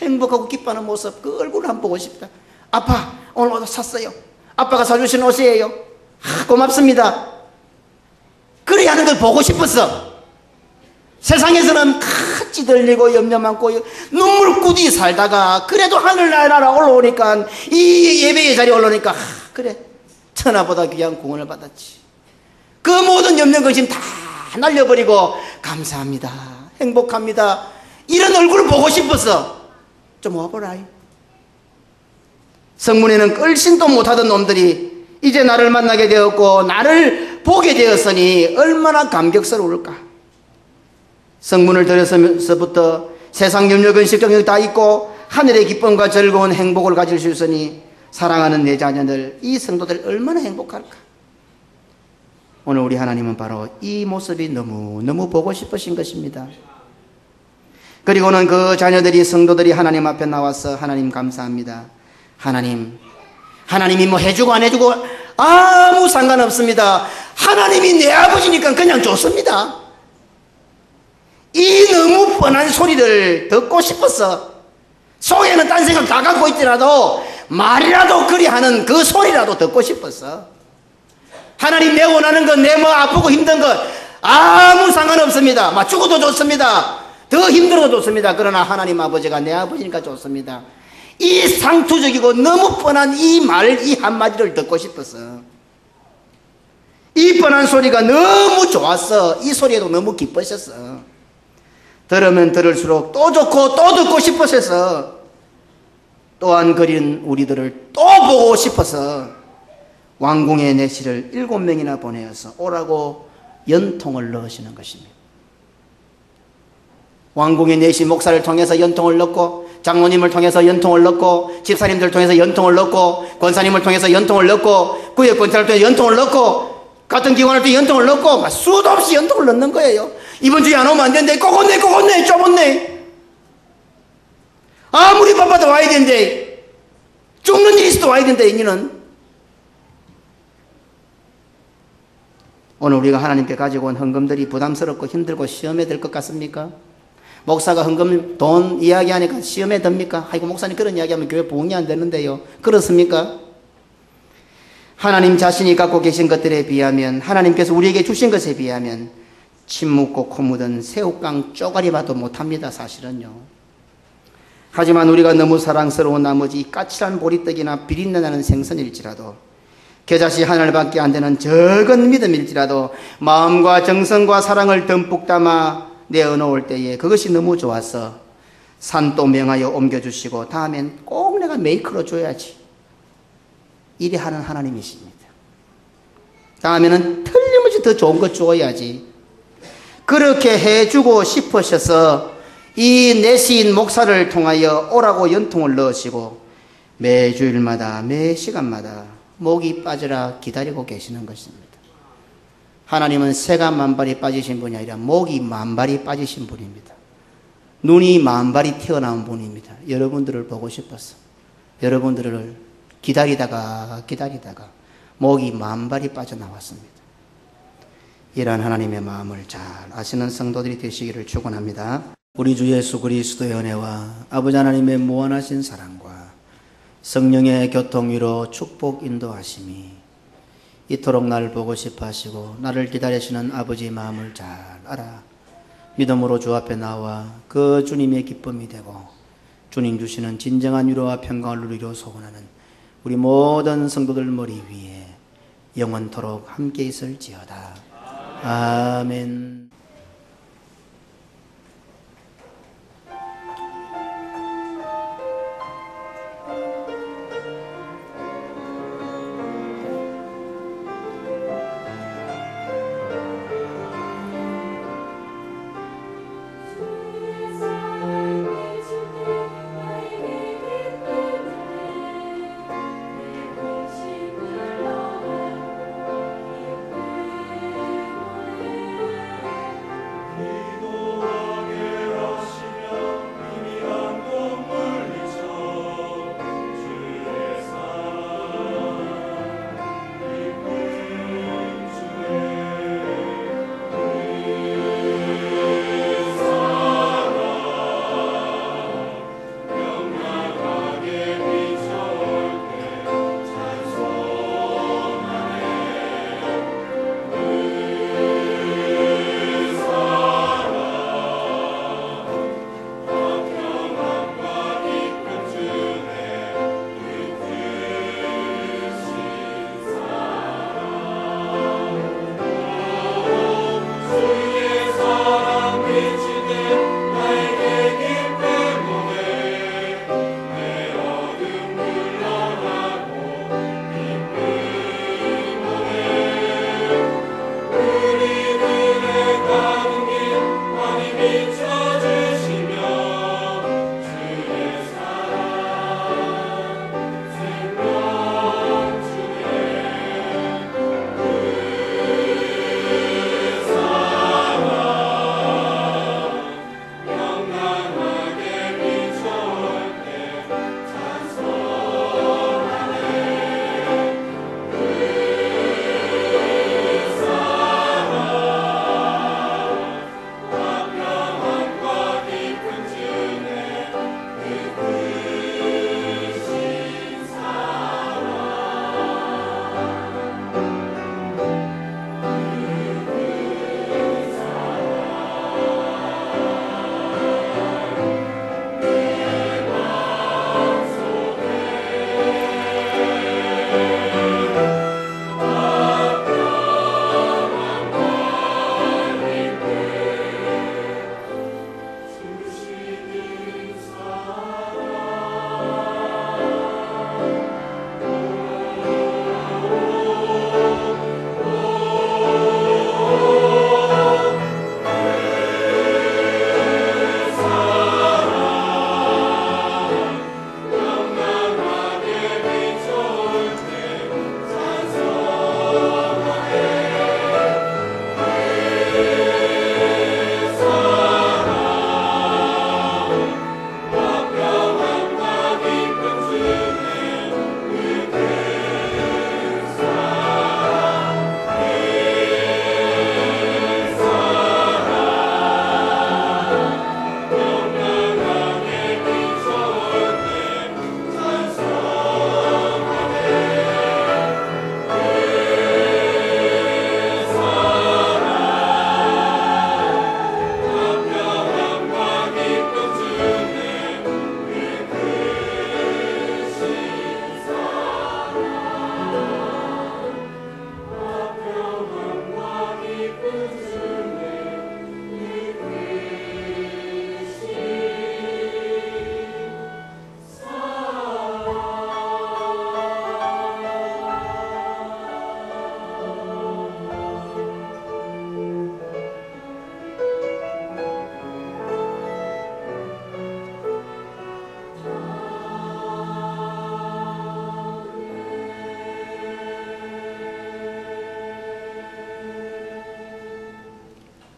행복하고 기뻐하는 모습 그 얼굴을 한번 보고 싶다. 아빠 오늘 옷 샀어요. 아빠가 사주신 옷이에요. 고맙습니다. 그래 하는 걸 보고 싶었어. 세상에서는 찌들리고 염려 많고 눈물꾸디 살다가 그래도 하늘나라 올라오니까 이 예배의 자리에 올라오니까 그래 천하보다 귀한 구원을 받았지. 그 모든 염려 근심 다 날려버리고 감사합니다, 행복합니다, 이런 얼굴을 보고 싶어서 좀 와보라. 성문에는 끌신도 못하던 놈들이 이제 나를 만나게 되었고 나를 보게 되었으니 얼마나 감격스러울까. 성문을 들여서부터 세상 염려 근심 걱정 다 잊고 하늘의 기쁨과 즐거운 행복을 가질 수 있으니 사랑하는 내 자녀들, 이 성도들 얼마나 행복할까. 오늘 우리 하나님은 바로 이 모습이 너무너무 보고 싶으신 것입니다. 그리고는 그 자녀들이, 성도들이 하나님 앞에 나와서 하나님 감사합니다, 하나님이 뭐 해주고 안 해주고 아무 상관없습니다. 하나님이 내 아버지니까 그냥 좋습니다. 이 너무 뻔한 소리를 듣고 싶어서 속에는 딴 생각 다 갖고 있더라도 말이라도 그리 하는 그 소리라도 듣고 싶어서 하나님 내 원하는 건 내 뭐 아프고 힘든 것 아무 상관없습니다. 막 죽어도 좋습니다. 더 힘들어도 좋습니다. 그러나 하나님 아버지가 내 아버지니까 좋습니다. 이 상투적이고 너무 뻔한 이 말, 이 한마디를 듣고 싶어서 이 뻔한 소리가 너무 좋았어. 이 소리에도 너무 기쁘셨어. 들으면 들을수록 또 좋고 또 듣고 싶으셔서 또한 그린 우리들을 또 보고 싶어서 왕궁의 내시를 7명이나 보내어서 오라고 연통을 넣으시는 것입니다. 왕궁의 내시 목사를 통해서 연통을 넣고 장로님을 통해서 연통을 넣고 집사님들 통해서 연통을 넣고 권사님을 통해서 연통을 넣고 구역권사를 통해서 연통을 넣고 같은 기관을 통해 연통을 넣고 막 수도 없이 연통을 넣는 거예요. 이번 주에 안 오면 안 되는데 꼭 온네 좀 온네. 아무리 바빠도 와야 되는데 죽는 일이 있어도 와야 된다. 이니는 오늘 우리가 하나님께 가지고 온 헌금들이 부담스럽고 힘들고 시험에 들 것 같습니까? 목사가 헌금 돈 이야기하니까 시험에 듭니까? 아이고 목사님 그런 이야기하면 교회 부흥이 안 되는데요. 그렇습니까? 하나님 자신이 갖고 계신 것들에 비하면, 하나님께서 우리에게 주신 것에 비하면 침 묻고 코 묻은 새우깡 쪼가리 봐도 못합니다. 사실은요. 하지만 우리가 너무 사랑스러운 나머지 까칠한 보리떡이나 비린내 나는 생선일지라도 겨자씨 하늘밖에 안 되는 적은 믿음일지라도 마음과 정성과 사랑을 듬뿍 담아 내어놓을 때에 그것이 너무 좋아서 산또 명하여 옮겨주시고 다음엔 꼭 내가 메이커로 줘야지 이래 하는 하나님이십니다. 다음에는 틀림없이 더 좋은 것 줘야지 그렇게 해주고 싶으셔서 이 내시인 목사를 통하여 오라고 연통을 넣으시고 매주일마다 매 시간마다 목이 빠져라 기다리고 계시는 것입니다. 하나님은 새가 만발이 빠지신 분이 아니라 목이 만발이 빠지신 분입니다. 눈이 만발이 튀어나온 분입니다. 여러분들을 보고 싶어서 여러분들을 기다리다가 목이 만발이 빠져나왔습니다. 이러한 하나님의 마음을 잘 아시는 성도들이 되시기를 축원합니다. 우리 주 예수 그리스도의 은혜와 아버지 하나님의 무한하신 사랑과 성령의 교통 위로 축복 인도하심이 이토록 나를 보고 싶어 하시고 나를 기다리시는 아버지의 마음을 잘 알아 믿음으로 주 앞에 나와 그 주님의 기쁨이 되고 주님 주시는 진정한 위로와 평강을 누리려 소원하는 우리 모든 성도들 머리 위에 영원토록 함께 있을지어다. 아멘.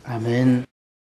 아멘.